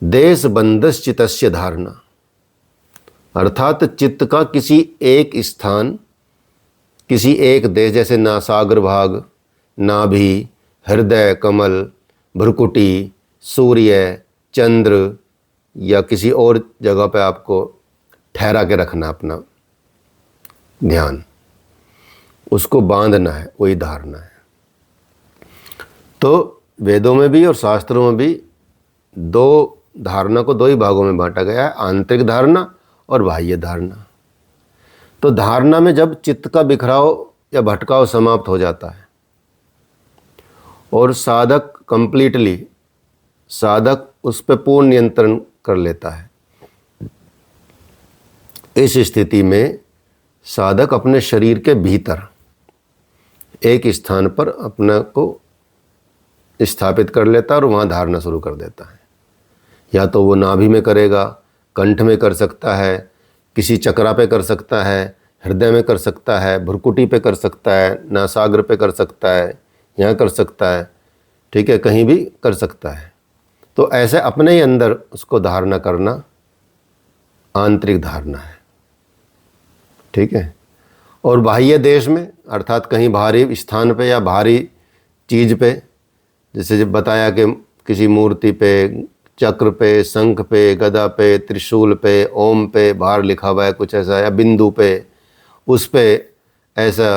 देश बंधस चित्तस्य धारणा, अर्थात चित्त का किसी एक स्थान, किसी एक देश, जैसे नासाग्र भाग, नाभि, हृदय कमल, भ्रुकुटी, सूर्य, चंद्र या किसी और जगह पे आपको ठहरा के रखना अपना ध्यान, उसको बांधना है, वही धारणा है। तो वेदों में भी और शास्त्रों में भी धारणा को 2 ही भागों में बांटा गया है, आंतरिक धारणा और बाह्य धारणा। तो धारणा में जब चित्त का बिखराव या भटकाव समाप्त हो जाता है और साधक कंप्लीटली, साधक उस पर पूर्ण नियंत्रण कर लेता है, इस स्थिति में साधक अपने शरीर के भीतर एक स्थान पर अपने को स्थापित कर लेता है और वहाँ धारणा शुरू कर देता है। या तो वो नाभि में करेगा, कंठ में कर सकता है, किसी चक्रा पे कर सकता है, हृदय में कर सकता है, भ्रुकुटी पे कर सकता है, नासाग्र पे कर सकता है, यहाँ कर सकता है। ठीक है, कहीं भी कर सकता है। तो ऐसे अपने ही अंदर उसको धारणा करना आंतरिक धारणा है। ठीक है, और बाह्य देश में अर्थात कहीं बाहरी स्थान पे या बाहरी चीज़ पे, जैसे जब बताया कि किसी मूर्ति पे, चक्र पे, शंख पे, गदा पे, त्रिशूल पे, ओम पे बाहर लिखा हुआ है कुछ ऐसा, या बिंदु पे, उस पे ऐसा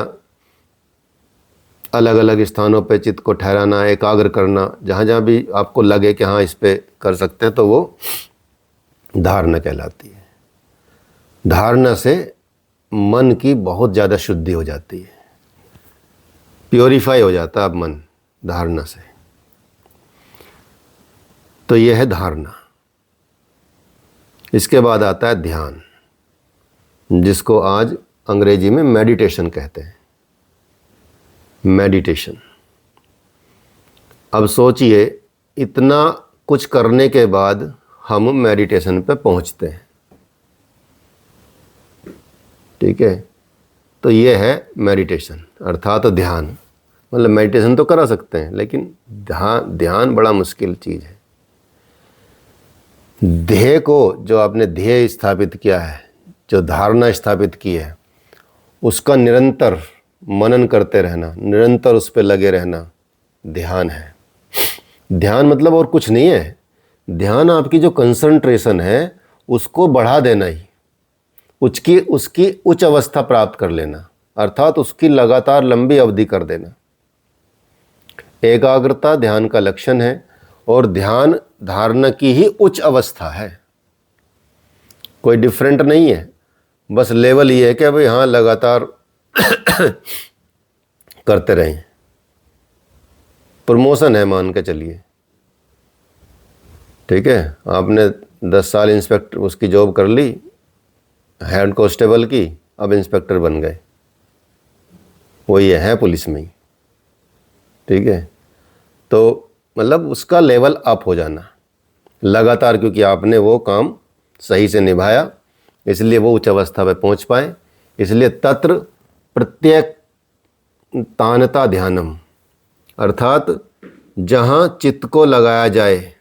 अलग अलग स्थानों पे चित्त को ठहराना, एकाग्र करना, जहाँ जहाँ भी आपको लगे कि हाँ इस पे कर सकते हैं, तो वो धारणा कहलाती है। धारणा से मन की बहुत ज़्यादा शुद्धि हो जाती है, प्योरीफाई हो जाता है अब मन धारणा से। तो यह है धारणा। इसके बाद आता है ध्यान, जिसको आज अंग्रेजी में मेडिटेशन कहते हैं। मेडिटेशन। अब सोचिए, इतना कुछ करने के बाद हम मेडिटेशन पे पहुंचते हैं। ठीक है, तो ये है मेडिटेशन अर्थात ध्यान। मतलब मेडिटेशन तो करा सकते हैं, लेकिन ध्यान बड़ा मुश्किल चीज़ है। ध्येय को, जो आपने ध्येय स्थापित किया है, जो धारणा स्थापित की है, उसका निरंतर मनन करते रहना, निरंतर उस पर लगे रहना ध्यान है। ध्यान मतलब और कुछ नहीं है। ध्यान आपकी जो कंसंट्रेशन है उसको बढ़ा देना ही, उसकी उसकी उच्च अवस्था प्राप्त कर लेना, अर्थात उसकी लगातार लंबी अवधि कर देना। एकाग्रता ध्यान का लक्षण है और ध्यान धारणा की ही उच्च अवस्था है, कोई डिफरेंट नहीं है। बस लेवल ये है कि भाई हाँ लगातार करते रहें, प्रमोशन है मान के चलिए। ठीक है, आपने 10 साल इंस्पेक्टर उसकी जॉब कर ली, हेड कांस्टेबल की, अब इंस्पेक्टर बन गए, वही है पुलिस में ही। ठीक है, तो मतलब उसका लेवल अप हो जाना लगातार, क्योंकि आपने वो काम सही से निभाया, इसलिए वो उच्च अवस्था पे पहुंच पाए। इसलिए तत्र प्रत्येक तानता ध्यानम, अर्थात जहाँ चित्त को लगाया जाए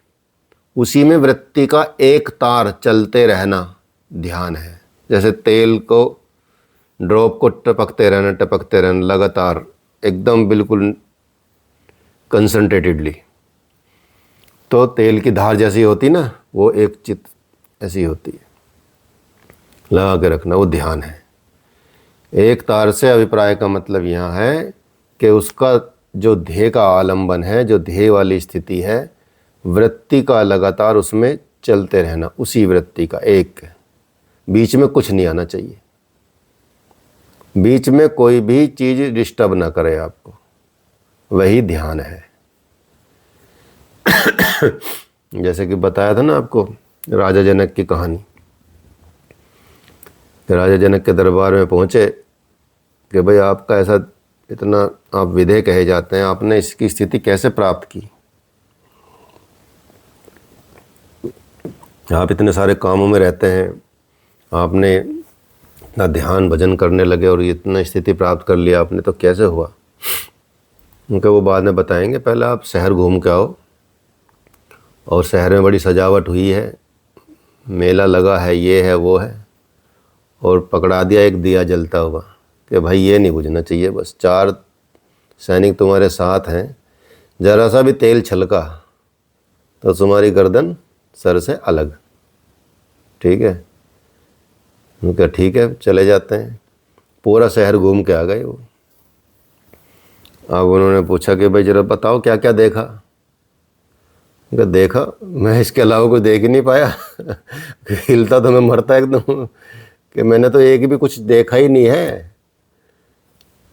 उसी में वृत्ति का एक तार चलते रहना ध्यान है। जैसे तेल को, ड्रॉप को टपकते रहना लगातार, एकदम बिल्कुल कंसंट्रेटेडली। तो तेल की धार जैसी होती ना, वो एक चित्त ऐसी होती है, लगा के रखना, वो ध्यान है। एक तार से अभिप्राय का मतलब यहाँ है कि उसका जो ध्येय का आलंबन है, जो ध्येय वाली स्थिति है, वृत्ति का लगातार उसमें चलते रहना, उसी वृत्ति का एक, बीच में कुछ नहीं आना चाहिए, बीच में कोई भी चीज़ डिस्टर्ब ना करे आपको, वही ध्यान है। जैसे कि बताया था ना आपको राजा जनक की कहानी, राजा जनक के दरबार में पहुँचे कि भाई आपका ऐसा इतना आप विधेय कहे जाते हैं, आपने इसकी स्थिति कैसे प्राप्त की? आप इतने सारे कामों में रहते हैं, आपने इतना ध्यान भजन करने लगे और इतना स्थिति प्राप्त कर लिया आपने, तो कैसे हुआ? उनके वो बाद में बताएंगे, पहले आप शहर घूम के आओ, और शहर में बड़ी सजावट हुई है, मेला लगा है, ये है वो है, और पकड़ा दिया एक दिया जलता हुआ कि भाई ये नहीं बुझना चाहिए, बस 4 सैनिक तुम्हारे साथ हैं, ज़रा सा भी तेल छलका तो तुम्हारी गर्दन सर से अलग। ठीक है, उनका ठीक है चले जाते हैं। पूरा शहर घूम के आ गए वो। अब उन्होंने पूछा कि भाई ज़रा बताओ क्या क्या देखा? उनका देखा, मैं इसके अलावा कोई देख ही नहीं पाया। हिलता तो मैं मरता एकदम, कि मैंने तो एक भी कुछ देखा ही नहीं है।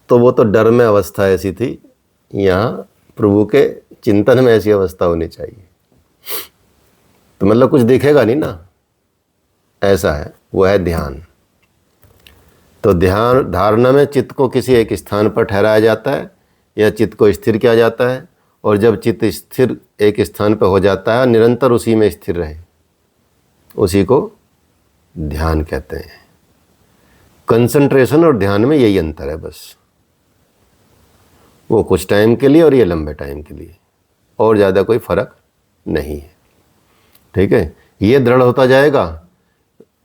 तो वो तो डर में अवस्था ऐसी थी, यहाँ प्रभु के चिंतन में ऐसी अवस्था होनी चाहिए। तो मतलब कुछ दिखेगा नहीं ना, ऐसा है, वो है ध्यान। तो ध्यान धारणा में चित्त को किसी एक स्थान पर ठहराया जाता है या चित्त को स्थिर किया जाता है, और जब चित्त स्थिर एक स्थान पर हो जाता है, निरंतर उसी में स्थिर रहे, उसी को ध्यान कहते हैं। कंसंट्रेशन और ध्यान में यही अंतर है बस, वो कुछ टाइम के लिए और ये लंबे टाइम के लिए, और ज़्यादा कोई फर्क नहीं है। ठीक है, ये दृढ़ होता जाएगा,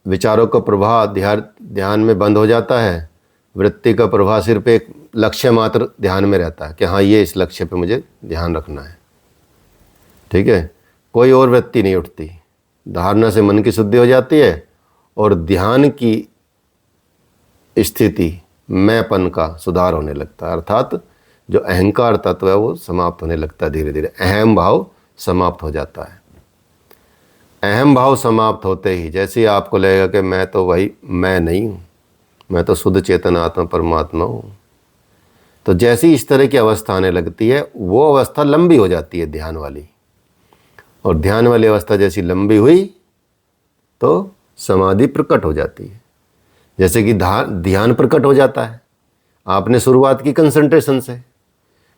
विचारों का प्रवाह ध्यान में बंद हो जाता है, वृत्ति का प्रवाह सिर्फ एक लक्ष्य मात्र ध्यान में रहता है कि हाँ ये इस लक्ष्य पे मुझे ध्यान रखना है। ठीक है, कोई और वृत्ति नहीं उठती, धारणा से मन की शुद्धि हो जाती है और ध्यान की स्थिति मैंपन का सुधार होने लगता है, अर्थात जो अहंकार तत्व है वो समाप्त होने लगता है, धीरे धीरे अहम भाव समाप्त हो जाता है। अहम भाव समाप्त होते ही जैसे ही आपको लगेगा कि मैं तो वही मैं नहीं हूँ, मैं तो शुद्ध चेतन आत्मा परमात्मा हूँ, तो जैसी इस तरह की अवस्था आने लगती है, वो अवस्था लंबी हो जाती है ध्यान वाली, और ध्यान वाली अवस्था जैसी लंबी हुई तो समाधि प्रकट हो जाती है। जैसे कि ध्यान प्रकट हो जाता है, आपने शुरुआत की कंसंट्रेशन से,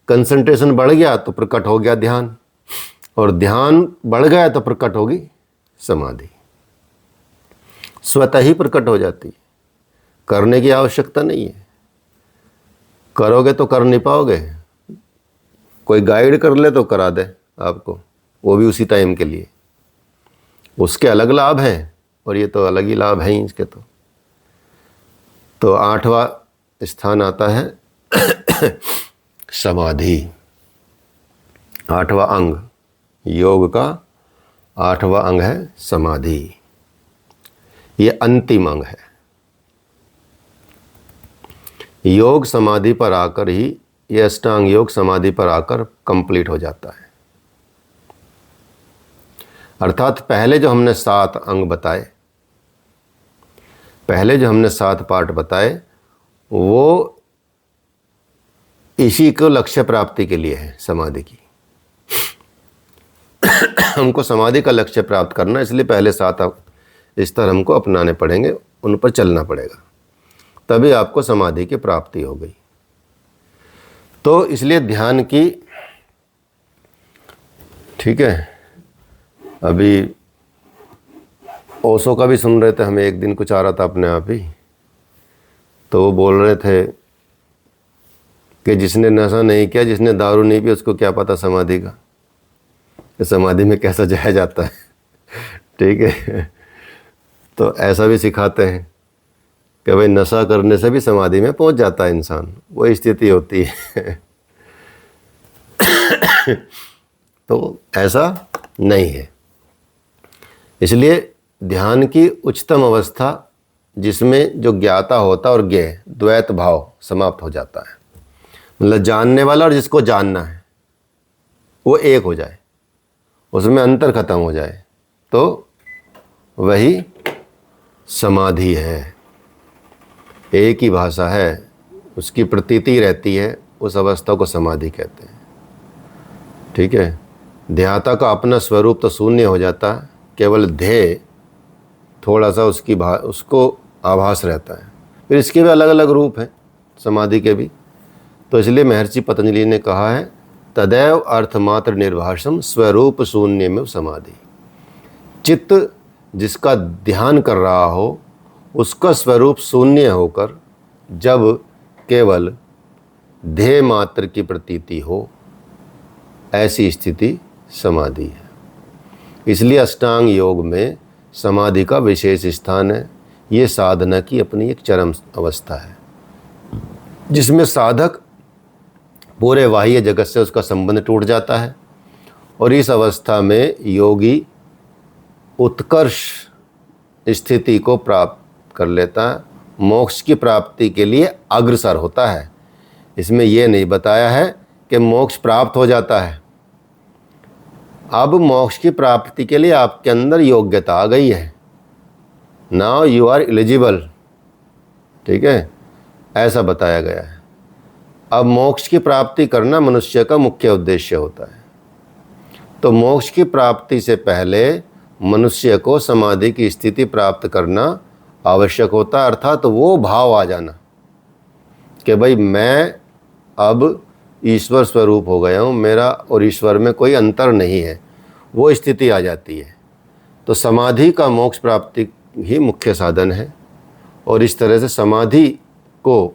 कंसंट्रेशन बढ़ गया तो प्रकट हो गया ध्यान, और ध्यान बढ़ गया तो प्रकट होगी समाधि, स्वतः ही प्रकट हो जाती है, करने की आवश्यकता नहीं है। करोगे तो कर नहीं पाओगे, कोई गाइड कर ले तो करा दे आपको, वो भी उसी टाइम के लिए, उसके अलग लाभ हैं और ये तो अलग ही लाभ हैं इसके। तो 8वां स्थान आता है समाधि, 8वां अंग, योग का 8वां अंग है समाधि, ये अंतिम अंग है। योग समाधि पर आकर ही, ये अष्टांग योग समाधि पर आकर कंप्लीट हो जाता है। अर्थात पहले जो हमने 7 अंग बताए, पहले जो हमने 7 पार्ट बताए, वो इसी को लक्ष्य प्राप्ति के लिए है, समाधि की। हमको समाधि का लक्ष्य प्राप्त करना, इसलिए पहले 7 स्तर हमको अपनाने पड़ेंगे, उन पर चलना पड़ेगा, तभी आपको समाधि की प्राप्ति हो गई। तो इसलिए ध्यान की, ठीक है, अभी ओशो का भी सुन रहे थे, हमें एक दिन कुछ आ रहा था अपने आप ही, तो वो बोल रहे थे कि जिसने नशा नहीं किया, जिसने दारू नहीं पी, उसको क्या पता समाधि का, कि समाधि में कैसा जाया जाता है। ठीक है, तो ऐसा भी सिखाते हैं कि भाई नशा करने से भी समाधि में पहुंच जाता है इंसान, वो स्थिति होती है। तो ऐसा नहीं है। इसलिए ध्यान की उच्चतम अवस्था, जिसमें जो ज्ञाता होता और ज्ञेय द्वैत भाव समाप्त हो जाता है, मतलब जानने वाला और जिसको जानना है वो एक हो जाए, उसमें अंतर खत्म हो जाए, तो वही समाधि है। एक ही भाषा है, उसकी प्रतीति रहती है, उस अवस्था को समाधि कहते हैं। ठीक है, ध्याता का अपना स्वरूप तो शून्य हो जाता है, केवल ध्येय थोड़ा सा उसको आभास रहता है। फिर इसके भी अलग अलग रूप हैं समाधि के भी। तो इसलिए महर्षि पतंजलि ने कहा है, तदैव अर्थमात्र निर्भाषम स्वरूप शून्य में समाधि। चित्त जिसका ध्यान कर रहा हो, उसका स्वरूप शून्य होकर जब केवल ध्येय मात्र की प्रतीति हो, ऐसी स्थिति समाधि है। इसलिए अष्टांग योग में समाधि का विशेष स्थान है। ये साधना की अपनी एक चरम अवस्था है, जिसमें साधक पूरे बाह्य जगत से उसका संबंध टूट जाता है, और इस अवस्था में योगी उत्कर्ष स्थिति को प्राप्त कर लेता है, मोक्ष की प्राप्ति के लिए अग्रसर होता है। इसमें यह नहीं बताया है कि मोक्ष प्राप्त हो जाता है। अब मोक्ष की प्राप्ति के लिए आपके अंदर योग्यता आ गई है, नाउ यू आर एलिजिबल। ठीक है, ऐसा बताया गया है। अब मोक्ष की प्राप्ति करना मनुष्य का मुख्य उद्देश्य होता है। तो मोक्ष की प्राप्ति से पहले मनुष्य को समाधि की स्थिति प्राप्त करना आवश्यक होता है, अर्थात वो भाव आ जाना कि भाई मैं अब ईश्वर स्वरूप हो गया हूँ, मेरा और ईश्वर में कोई अंतर नहीं है, वो स्थिति आ जाती है। तो समाधि का मोक्ष प्राप्ति ही मुख्य साधन है, और इस तरह से समाधि को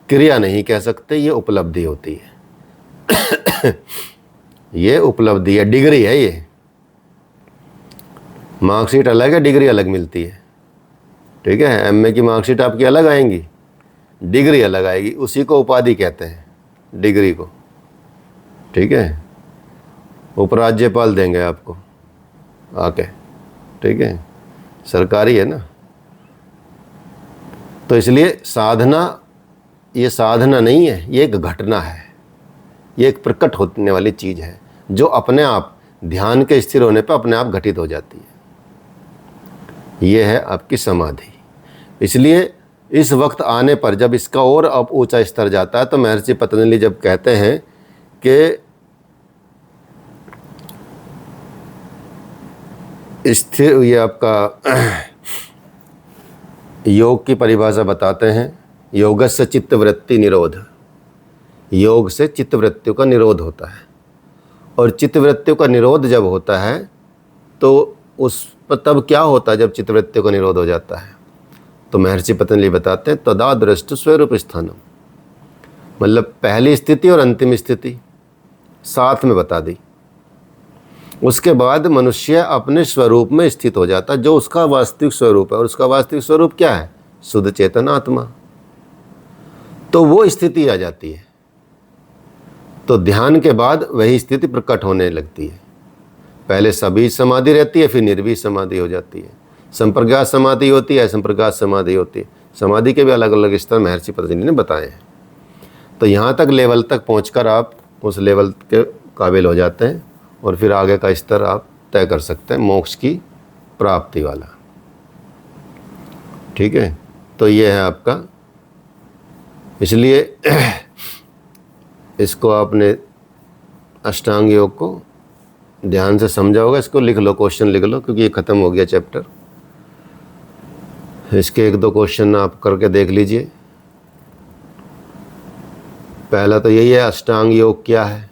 क्रिया नहीं कह सकते, ये उपलब्धि होती है। ये उपलब्धि है, डिग्री है। ये मार्कशीट अलग है, डिग्री अलग मिलती है। ठीक है, एमए की मार्कशीट आपकी अलग आएंगी, डिग्री अलग आएगी, उसी को उपाधि कहते हैं, डिग्री को। ठीक है, उपराज्यपाल देंगे आपको आके। ठीक है, सरकारी है ना। तो इसलिए साधना, ये साधना नहीं है, ये एक घटना है, ये एक प्रकट होने वाली चीज़ है, जो अपने आप ध्यान के स्थिर होने पर अपने आप घटित हो जाती है। ये है आपकी समाधि। इसलिए इस वक्त आने पर जब इसका और अब ऊंचा स्तर जाता है, तो महर्षि पतंजलि जब कहते हैं कि स्थिर, ये आपका योग की परिभाषा बताते हैं, योगस्य चित्तवृत्ति निरोध। योग से चित्तवृत्तियों का निरोध होता है, और चित्तवृत्तियों का निरोध जब होता है तो उस पर तब क्या होता है, जब चित्तवृत्तियों का निरोध हो जाता है, तो महर्षि पतंजलि बताते हैं, तदा दृष्टु स्वरूप स्थानम, मतलब पहली स्थिति और अंतिम स्थिति साथ में बता दी। उसके बाद मनुष्य अपने स्वरूप में स्थित हो जाता है, जो उसका वास्तविक स्वरूप है। और उसका वास्तविक स्वरूप क्या है? शुद्ध चेतन आत्मा। तो वो स्थिति आ जाती है। तो ध्यान के बाद वही स्थिति प्रकट होने लगती है। पहले सबीज समाधि रहती है, फिर निर्बीज समाधि हो जाती है, संप्रज्ञात समाधि होती है, असंप्रज्ञात समाधि होती है, समाधि के भी अलग अलग स्तर महर्षि पतंजलि ने बताए हैं। तो यहाँ तक लेवल तक पहुंचकर आप उस लेवल के काबिल हो जाते हैं और फिर आगे का स्तर आप तय कर सकते हैं मोक्ष की प्राप्ति वाला। ठीक है, तो ये है आपका, इसलिए इसको आपने अष्टांग योग को ध्यान से समझा होगा। इसको लिख लो, क्वेश्चन लिख लो, क्योंकि ये ख़त्म हो गया चैप्टर। इसके एक दो क्वेश्चन आप करके देख लीजिए। पहला तो यही है, अष्टांग योग क्या है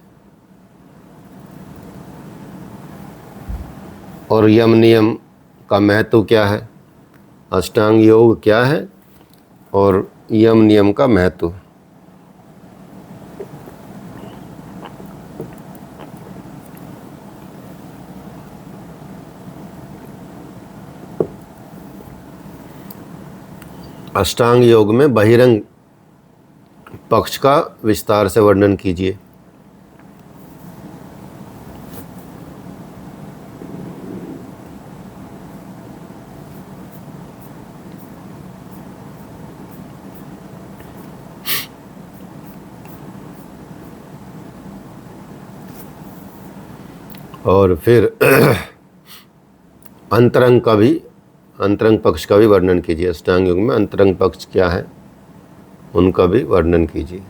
और यम नियम का महत्व क्या है। अष्टांग योग क्या है और यम नियम का महत्व। अष्टांग योग में बहिरंग पक्ष का विस्तार से वर्णन कीजिए। और फिर अंतरंग का भी, अंतरंग पक्ष का भी वर्णन कीजिए। अष्टांग योग में अंतरंग पक्ष क्या है उनका भी वर्णन कीजिए।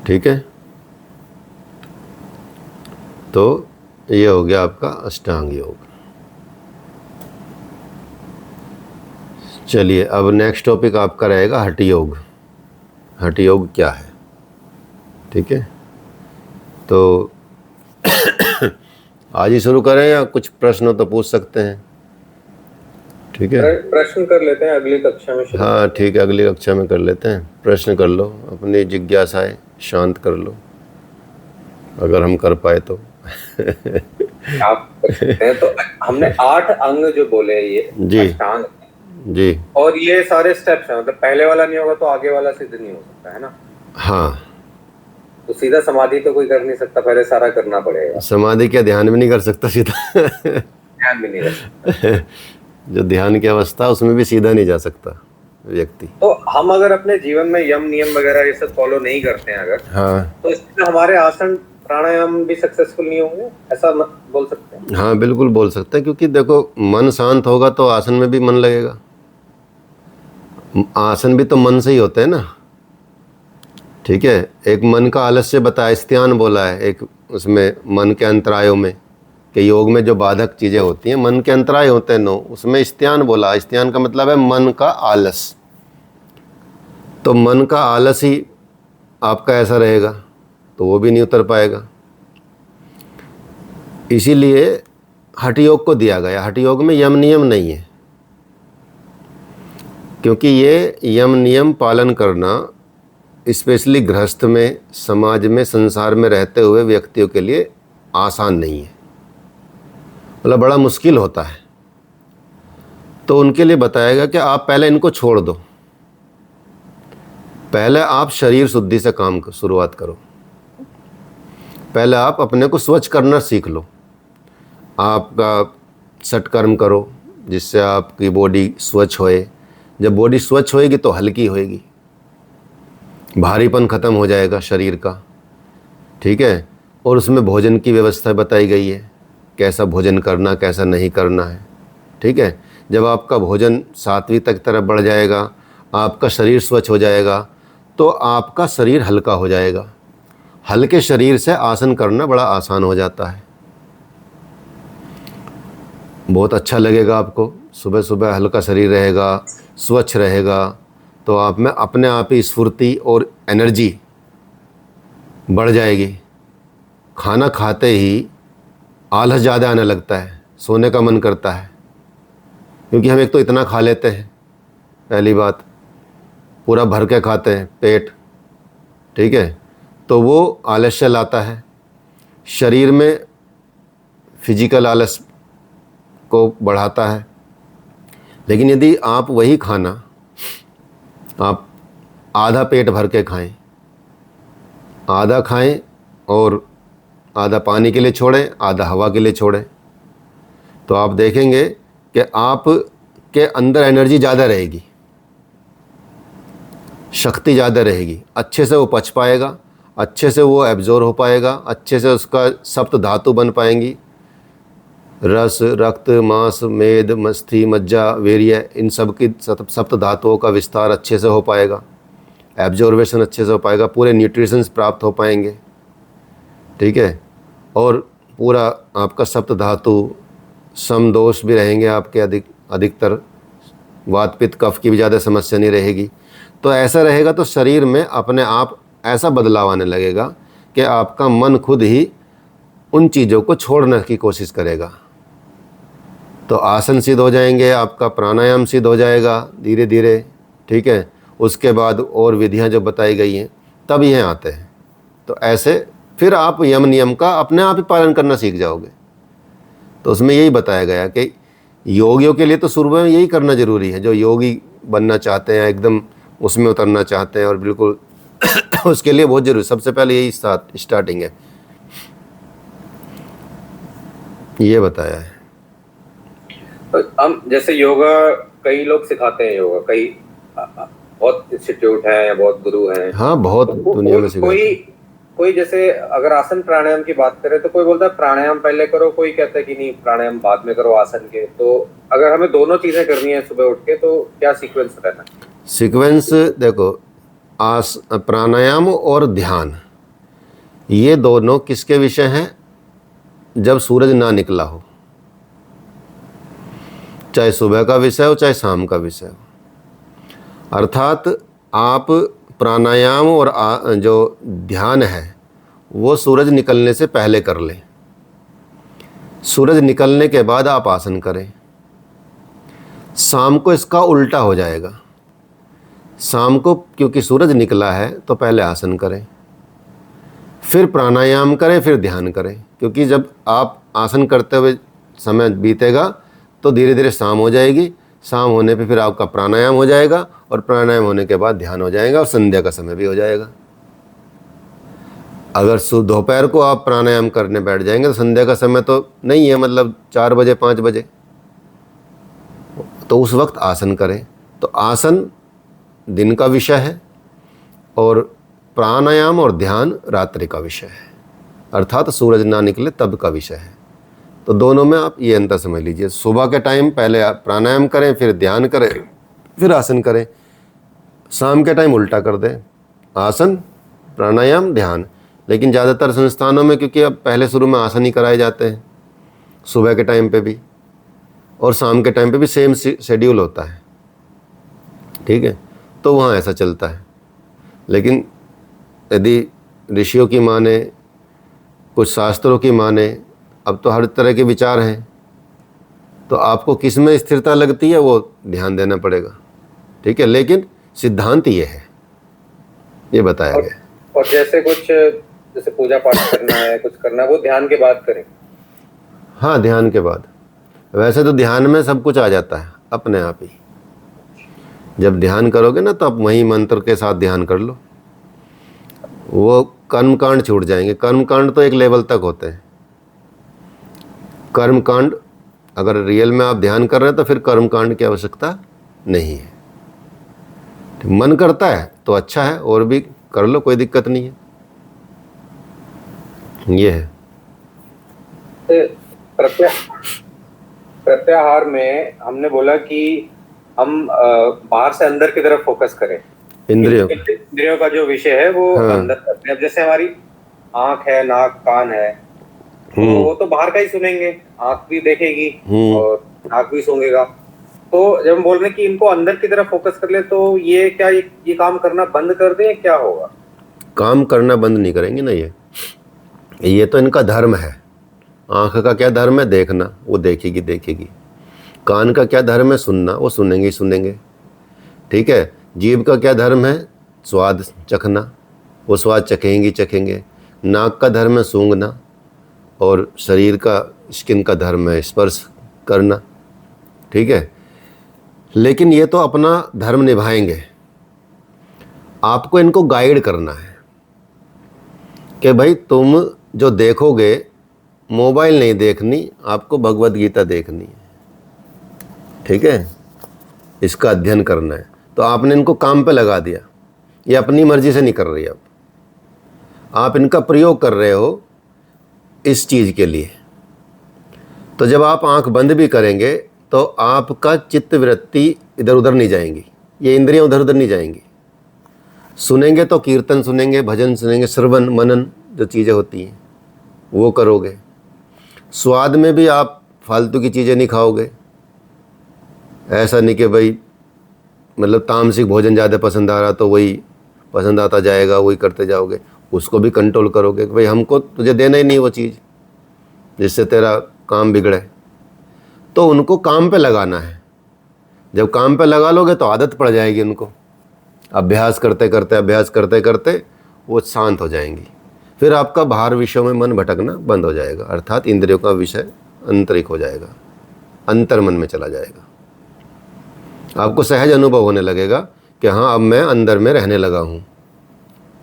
ठीक है, तो ये हो गया आपका अष्टांग योग। चलिए, अब नेक्स्ट टॉपिक आपका रहेगा हठ योग। हठ योग क्या है? ठीक है, तो आज ही शुरू करें या कुछ प्रश्न हो तो पूछ सकते हैं? ठीक है, प्रश्न कर लेते हैं अगली कक्षा में। हाँ ठीक है, अगली कक्षा में कर लेते हैं। प्रश्न कर लो, अपनी जिज्ञासाएं शांत कर लो, अगर हम कर पाए तो। आप कर सकते हैं। तो हमने 8 अंग जो बोले ये जी अष्टांग जी, और ये सारे स्टेप्स हैं, मतलब पहले वाला नहीं होगा तो आगे वाला सिद्ध नहीं हो सकता, है ना? हाँ, तो सीधा समाधि तो कोई कर नहीं सकता, पहले सारा करना पड़ेगा। समाधि क्या ध्यान भी नहीं कर सकता सीधा? ध्यान भी नहीं रख सकता। जो ध्यान की अवस्था उसमें भी सीधा नहीं जा सकता व्यक्ति। तो हम अगर अपने जीवन में यम नियम वगैरह ये सब फॉलो नहीं करते हैं अगर, हाँ तो इसमें हमारे आसन प्राणायाम भी सक्सेसफुल नहीं होंगे, ऐसा बोल सकते हैं? हाँ, बिल्कुल बोल सकते हैं, क्योंकि देखो मन शांत होगा तो आसन में भी मन लगेगा। आसन भी तो मन से ही होते हैं ना। ठीक है, एक मन का आलस्य बताया, स्त्यान बोला है एक उसमें, मन के अंतरायों में, कि योग में जो बाधक चीज़ें होती हैं मन के अंतराय होते हैं 9, उसमें स्त्यान बोला। स्त्यान का मतलब है मन का आलस। तो मन का आलस ही आपका ऐसा रहेगा तो वो भी नहीं उतर पाएगा। इसीलिए हठ योग को दिया गया। हठ योग में यम नियम नहीं है, क्योंकि ये यम नियम पालन करना स्पेशली गृहस्थ में, समाज में, संसार में रहते हुए व्यक्तियों के लिए आसान नहीं है, मतलब बड़ा मुश्किल होता है। तो उनके लिए बताया गया कि आप पहले इनको छोड़ दो, पहले आप शरीर शुद्धि से काम शुरुआत करो। पहले आप अपने को स्वच्छ करना सीख लो। आपका सटकर्म करो जिससे आपकी बॉडी स्वच्छ होए। जब बॉडी स्वच्छ होएगी तो हल्की होएगी, भारीपन ख़त्म हो जाएगा शरीर का। ठीक है, और उसमें भोजन की व्यवस्था बताई गई है, कैसा भोजन करना, कैसा नहीं करना है। ठीक है, जब आपका भोजन सात्विक तक तरफ बढ़ जाएगा, आपका शरीर स्वच्छ हो जाएगा, तो आपका शरीर हल्का हो जाएगा। हल्के शरीर से आसन करना बड़ा आसान हो जाता है, बहुत अच्छा लगेगा आपको। सुबह सुबह हल्का शरीर रहेगा, स्वच्छ रहेगा, तो आप में अपने आप ही स्फूर्ति और एनर्जी बढ़ जाएगी। खाना खाते ही आलस ज़्यादा आने लगता है, सोने का मन करता है, क्योंकि हम एक तो इतना खा लेते हैं, पहली बात पूरा भर के खाते हैं पेट। ठीक है, तो वो आलस्य लाता है शरीर में, फिजिकल आलस को बढ़ाता है। लेकिन यदि आप वही खाना आप आधा पेट भर के खाएं, आधा खाएं और आधा पानी के लिए छोड़ें, आधा हवा के लिए छोड़ें, तो आप देखेंगे कि आप के अंदर एनर्जी ज़्यादा रहेगी, शक्ति ज़्यादा रहेगी, अच्छे से वो पच पाएगा, अच्छे से वो एब्जॉर्ब हो पाएगा, अच्छे से उसका सप्त धातु बन पाएंगी, रस, रक्त, मांस, मेद, मस्थि, मज्जा, वीर्य, इन सब की सप्त धातुओं का विस्तार अच्छे से हो पाएगा, एब्जॉर्वेशन अच्छे से हो पाएगा, पूरे न्यूट्रिशंस प्राप्त हो पाएंगे, ठीक है। और पूरा आपका सप्त धातु सम दोष भी रहेंगे आपके, अधिकतर वात पित्त कफ की भी ज़्यादा समस्या नहीं रहेगी। तो ऐसा रहेगा तो शरीर में अपने आप ऐसा बदलाव आने लगेगा कि आपका मन खुद ही उन चीज़ों को छोड़ने की कोशिश करेगा। तो आसन सिद्ध हो जाएंगे, आपका प्राणायाम सिद्ध हो जाएगा धीरे धीरे, ठीक है। उसके बाद और विधियां जो बताई गई हैं तब ये आते हैं। तो ऐसे फिर आप यम नियम का अपने आप ही पालन करना सीख जाओगे। तो उसमें यही बताया गया कि योगियों के लिए तो शुरू में यही करना ज़रूरी है, जो योगी बनना चाहते हैं, एकदम उसमें उतरना चाहते हैं और बिल्कुल उसके लिए बहुत ज़रूरी, सबसे पहले यही स्टार्टिंग है, ये बताया है। तो हम जैसे योगा कई लोग सिखाते हैं, योगा कई बहुत इंस्टीट्यूट हैं या बहुत गुरु हैं। हाँ, बहुत तो दुनिया में सिखाते हैं। कोई जैसे अगर आसन प्राणायाम की बात करें तो कोई बोलता है प्राणायाम पहले करो, कोई कहता है कि नहीं प्राणायाम बाद में करो आसन के। तो अगर हमें दोनों चीजें करनी है सुबह उठ के तो क्या सीक्वेंस रहना है? सीक्वेंस देखो, प्राणायाम और ध्यान ये दोनों किसके विषय हैं? जब सूरज ना निकला हो, चाहे सुबह का विषय हो चाहे शाम का विषय हो। अर्थात आप प्राणायाम और जो ध्यान है वो सूरज निकलने से पहले कर लें, सूरज निकलने के बाद आप आसन करें। शाम को इसका उल्टा हो जाएगा, शाम को क्योंकि सूरज निकला है तो पहले आसन करें, फिर प्राणायाम करें, फिर ध्यान करें। क्योंकि जब आप आसन करते हुए समय बीतेगा तो धीरे धीरे शाम हो जाएगी, शाम होने पे फिर आपका प्राणायाम हो जाएगा और प्राणायाम होने के बाद ध्यान हो जाएगा और संध्या का समय भी हो जाएगा। अगर दोपहर को आप प्राणायाम करने बैठ जाएंगे तो संध्या का समय तो नहीं है, मतलब 4 बजे 5 बजे, तो उस वक्त आसन करें। तो आसन दिन का विषय है और प्राणायाम और ध्यान रात्रि का विषय है, अर्थात सूरज ना निकले तब का विषय है। तो दोनों में आप ये अंतर समझ लीजिए, सुबह के टाइम पहले आप प्राणायाम करें, फिर ध्यान करें, फिर आसन करें। शाम के टाइम उल्टा कर दें, आसन प्राणायाम ध्यान। लेकिन ज़्यादातर संस्थानों में क्योंकि अब पहले शुरू में आसन ही कराए जाते हैं, सुबह के टाइम पे भी और शाम के टाइम पे भी सेम शेड्यूल होता है, ठीक है, तो वहाँ ऐसा चलता है। लेकिन यदि ऋषियों की माने, कुछ शास्त्रों की माने, अब तो हर तरह के विचार हैं, तो आपको किस में स्थिरता लगती है वो ध्यान देना पड़ेगा, ठीक है। लेकिन सिद्धांत ये है, ये बताया गया। और जैसे पूजा पाठ करना है, कुछ करना है, वो ध्यान के बाद करें। हाँ, ध्यान के बाद। वैसे तो ध्यान में सब कुछ आ जाता है अपने आप ही। जब ध्यान करोगे ना तो आप वहीं मंत्र के साथ ध्यान कर लो, वो कर्मकांड छूट जाएंगे। कर्मकांड तो एक लेवल तक होते हैं। कर्मकांड अगर रियल में आप ध्यान कर रहे हैं तो फिर कर्मकांड की आवश्यकता नहीं है। मन करता है तो अच्छा है, और भी कर लो, कोई दिक्कत नहीं है। ये है। प्रत्याहार में हमने बोला कि हम बाहर से अंदर की तरफ फोकस करें, इंद्रियों का जो विषय है वो अंदर करते हैं। अब जैसे हमारी आंख है, नाक, कान है, तो वो तो बाहर का ही सुनेंगे, आंख भी देखेगी और नाक भी सूंघेगा। तो जब हम बोल रहे हैं कि इनको अंदर की तरफ फोकस कर ले, तो ये क्या ये काम करना बंद कर दें, क्या होगा? काम करना बंद नहीं करेंगे ना, ये तो इनका धर्म है। आंख का क्या धर्म है? देखना, वो देखेगी। कान का क्या धर्म है? सुनना, वो सुनेंगे, ठीक है। जीभ का क्या धर्म है? स्वाद चखना, वो स्वाद चखेंगे। नाक का धर्म है सूंघना, और शरीर का, स्किन का धर्म है स्पर्श करना, ठीक है। लेकिन ये तो अपना धर्म निभाएंगे, आपको इनको गाइड करना है। कि भाई तुम जो देखोगे, मोबाइल नहीं देखनी, आपको भगवत गीता देखनी है, ठीक है, इसका अध्ययन करना है। तो आपने इनको काम पे लगा दिया, ये अपनी मर्जी से नहीं कर रही, अब आप इनका प्रयोग कर रहे हो इस चीज़ के लिए। तो जब आप आंख बंद भी करेंगे तो आपका चित्त वृत्ति इधर उधर नहीं जाएंगी, ये इंद्रियां उधर उधर नहीं जाएंगी। सुनेंगे तो कीर्तन सुनेंगे, भजन सुनेंगे, श्रवण मनन जो चीज़ें होती हैं वो करोगे। स्वाद में भी आप फालतू की चीज़ें नहीं खाओगे। ऐसा नहीं कि भाई मतलब तामसिक भोजन ज़्यादा पसंद आ रहा तो वही पसंद आता जाएगा, वही करते जाओगे। उसको भी कंट्रोल करोगे कि भाई हमको तुझे देना ही नहीं वो चीज़ जिससे तेरा काम बिगड़े। तो उनको काम पे लगाना है। जब काम पे लगा लोगे तो आदत पड़ जाएगी उनको। अभ्यास करते करते वो शांत हो जाएंगी। फिर आपका बाहर विषयों में मन भटकना बंद हो जाएगा, अर्थात इंद्रियों का विषय आंतरिक हो जाएगा, अंतर मन में चला जाएगा। आपको सहज अनुभव होने लगेगा कि हाँ, अब मैं अंदर में रहने लगा हूँ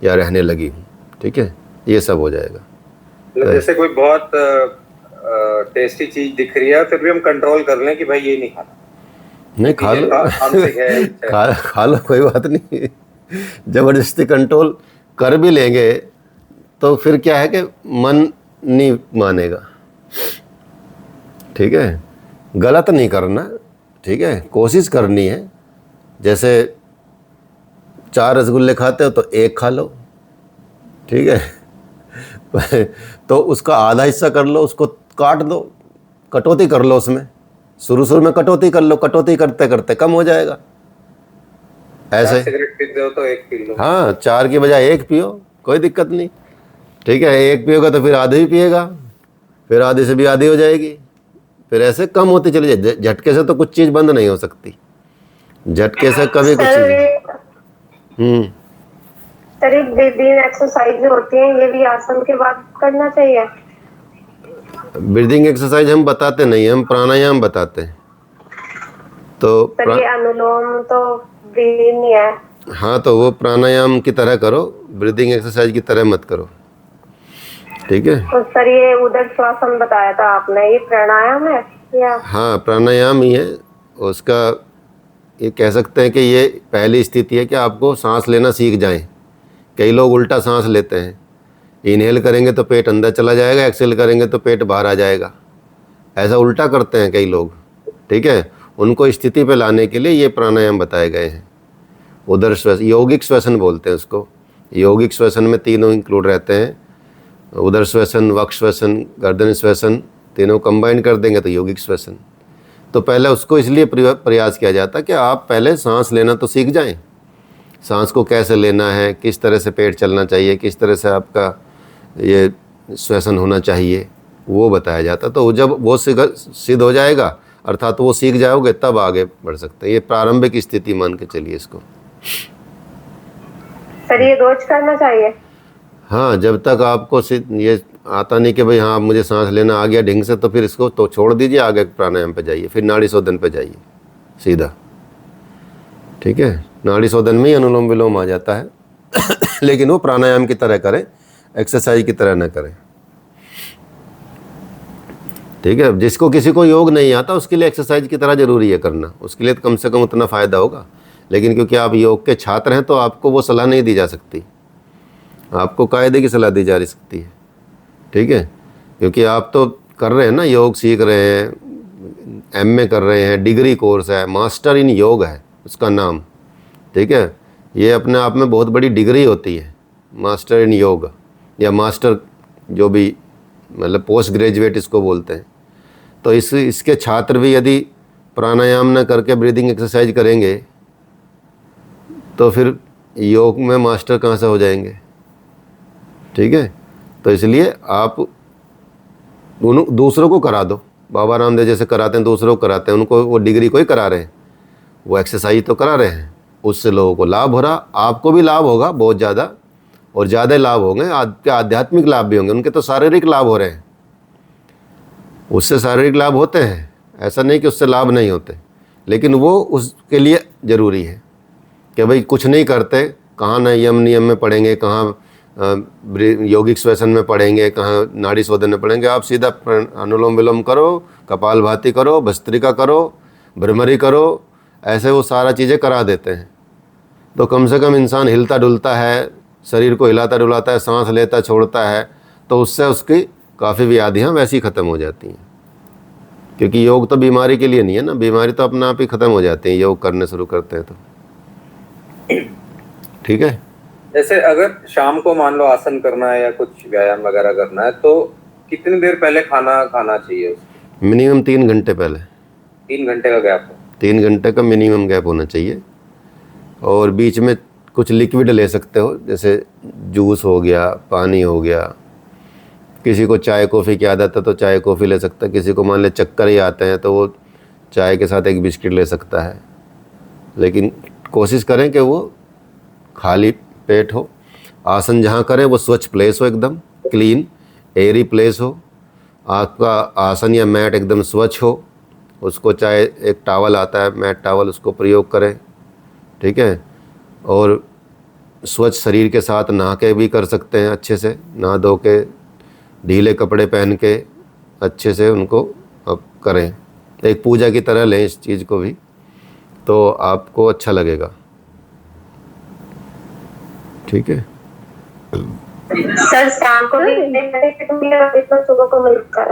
या रहने लगी हूँ, ठीक है, ये सब हो जाएगा। मतलब जैसे कोई बहुत टेस्टी चीज दिख रही है फिर भी हम कंट्रोल कर लें कि भाई ये नहीं खाना, नहीं खा लो, खा लो, कोई बात नहीं। जबरदस्ती कंट्रोल कर भी लेंगे तो फिर क्या है कि मन नहीं मानेगा, ठीक है। गलत नहीं करना, ठीक है, कोशिश करनी है। जैसे 4 रसगुल्ले खाते हो तो 1 खा लो, ठीक है। तो उसका आधा हिस्सा कर लो, उसको काट दो, कटौती कर लो उसमें। शुरू में कटौती कर लो, कटौती करते करते कम हो जाएगा। ऐसे सिगरेट पीते हो तो 1 पी लो। हाँ, 4 की बजाय 1 पियो, कोई दिक्कत नहीं, ठीक है। 1 पियोगा तो फिर आधे ही पिएगा, फिर आधे से भी आधी हो जाएगी, फिर ऐसे कम होती चली जाए। झटके से तो कुछ चीज़ बंद नहीं हो सकती, झटके से कभी कुछ चीज़। सर, ब्रीदिंग एक्सरसाइज जो होती है ये भी आसन के बाद करना चाहिए? ब्रीदिंग एक्सरसाइज हम बताते नहीं, हम प्राणायाम बताते हैं। तो ये अनुलोम तो ब्रीदिंग नहीं है। हाँ, तो वो प्राणायाम की तरह करो, ब्रीदिंग एक्सरसाइज की तरह मत करो, ठीक है। तो सर ये उदर श्वासन बताया था आपने, ये प्राणायाम है या? हाँ, प्राणायाम ही है। उसका ये कह सकते हैं कि ये पहली स्थिति है कि आपको सांस लेना सीख जाएं। कई लोग उल्टा सांस लेते हैं, इनहेल करेंगे तो पेट अंदर चला जाएगा, एक्सेल करेंगे तो पेट बाहर आ जाएगा, ऐसा उल्टा करते हैं कई लोग, ठीक है। उनको स्थिति पे लाने के लिए ये प्राणायाम बताए गए हैं। उदर श्वसन, यौगिक श्वसन बोलते हैं उसको। यौगिक श्वसन में तीनों इंक्लूड रहते हैं, उदर श्वसन, वक्ष श्वसन, गर्दन श्वसन, तीनों कंबाइन कर देंगे तो यौगिक श्वसन। तो पहले उसको इसलिए प्रयास किया जाता है कि आप पहले सांस लेना तो सीख जाएं। सांस को कैसे लेना है, किस तरह से पेट चलना चाहिए, किस तरह से आपका ये श्वसन होना चाहिए, वो बताया जाता। तो जब वो सिद्ध हो जाएगा, अर्थात वो सीख जाओगे, तब आगे बढ़ सकते हैं। ये प्रारंभिक स्थिति मान के चलिए इसको। सर ये रोज करना चाहिए? हाँ, जब तक आपको ये आता नहीं कि भाई हाँ मुझे सांस लेना आ गया ढंग से, तो फिर इसको तो छोड़ दीजिए, आगे प्राणायाम पे जाइए, फिर नाड़ी शोधन पे जाइए सीधा, ठीक है। नाड़ी शोधन में ही अनुलोम विलोम आ जाता है लेकिन वो प्राणायाम की तरह करें, एक्सरसाइज की तरह न करें, ठीक है। जिसको किसी को योग नहीं आता उसके लिए एक्सरसाइज की तरह ज़रूरी है करना, उसके लिए तो कम से कम उतना फ़ायदा होगा। लेकिन क्योंकि आप योग के छात्र हैं तो आपको वो सलाह नहीं दी जा सकती, आपको कायदे की सलाह दी जा सकती है, ठीक है। क्योंकि आप तो कर रहे हैं ना, योग सीख रहे हैं, MA कर रहे हैं, डिग्री कोर्स है, मास्टर इन योग है उसका नाम, ठीक है। ये अपने आप में बहुत बड़ी डिग्री होती है, मास्टर इन योग, या मास्टर जो भी मतलब पोस्ट ग्रेजुएट इसको बोलते हैं। तो इसके छात्र भी यदि प्राणायाम न करके ब्रीदिंग एक्सरसाइज करेंगे तो फिर योग में मास्टर कहाँ से हो जाएंगे, ठीक है। तो इसलिए आप दूसरों को करा दो, बाबा रामदेव जैसे कराते हैं, दूसरों को कराते हैं, उनको वो डिग्री को ही करा रहे हैं, वो एक्सरसाइज तो करा रहे हैं, उससे लोगों को लाभ हो रहा, आपको भी लाभ होगा बहुत ज़्यादा, और ज़्यादा लाभ होंगे, आपके आध्यात्मिक लाभ भी होंगे, उनके तो शारीरिक लाभ हो रहे हैं, उससे शारीरिक लाभ होते हैं, ऐसा नहीं कि उससे लाभ नहीं होते, लेकिन वो उसके लिए ज़रूरी है कि भाई कुछ नहीं करते, कहाँ न यम नियम में पढ़ेंगे, कहाँ यौगिक श्वसन में पढ़ेंगे, कहाँ नाड़ी शोधन में पढ़ेंगे। आप सीधा अनुलोम विलोम करो, कपालभाति करो, भस्त्रिका करो, भ्रमरी करो, ऐसे वो सारा चीज़ें करा देते हैं। तो कम से कम इंसान हिलता डुलता है, शरीर को हिलाता डुलाता है, सांस लेता छोड़ता है, तो उससे उसकी काफ़ी व्याधियाँ वैसी ही ख़त्म हो जाती हैं। क्योंकि योग तो बीमारी के लिए नहीं है ना, बीमारी तो अपने आप ही ख़त्म हो जाती है योग करने शुरू करते हैं तो। ठीक है। जैसे अगर शाम को मान लो आसन करना है या कुछ व्यायाम वगैरह करना है, तो कितनी देर पहले खाना खाना चाहिए उसको? मिनिमम 3 घंटे पहले। 3 घंटे का गैप? 3 घंटे का मिनिमम गैप होना चाहिए। और बीच में कुछ लिक्विड ले सकते हो, जैसे जूस हो गया, पानी हो गया। किसी को चाय कॉफ़ी की आदत है तो चाय कॉफ़ी ले सकता है। किसी को मान ले चक्कर ही आते हैं तो वो चाय के साथ एक बिस्किट ले सकता है। लेकिन कोशिश करें कि वो खाली पेट हो। आसन जहाँ करें वो स्वच्छ प्लेस हो, एकदम क्लीन एयरी प्लेस हो। आपका आसन या मैट एकदम स्वच्छ हो। उसको चाहे एक टॉवल आता है, मैट टॉवल, उसको प्रयोग करें। ठीक है। और स्वच्छ शरीर के साथ नहा के भी कर सकते हैं, अच्छे से नहा धो के, ढीले कपड़े पहन के अच्छे से उनको अब करें। एक पूजा की तरह लें इस चीज़ को भी, तो आपको अच्छा लगेगा। ठीक है। सर शाम को भी सुबह को मिलकर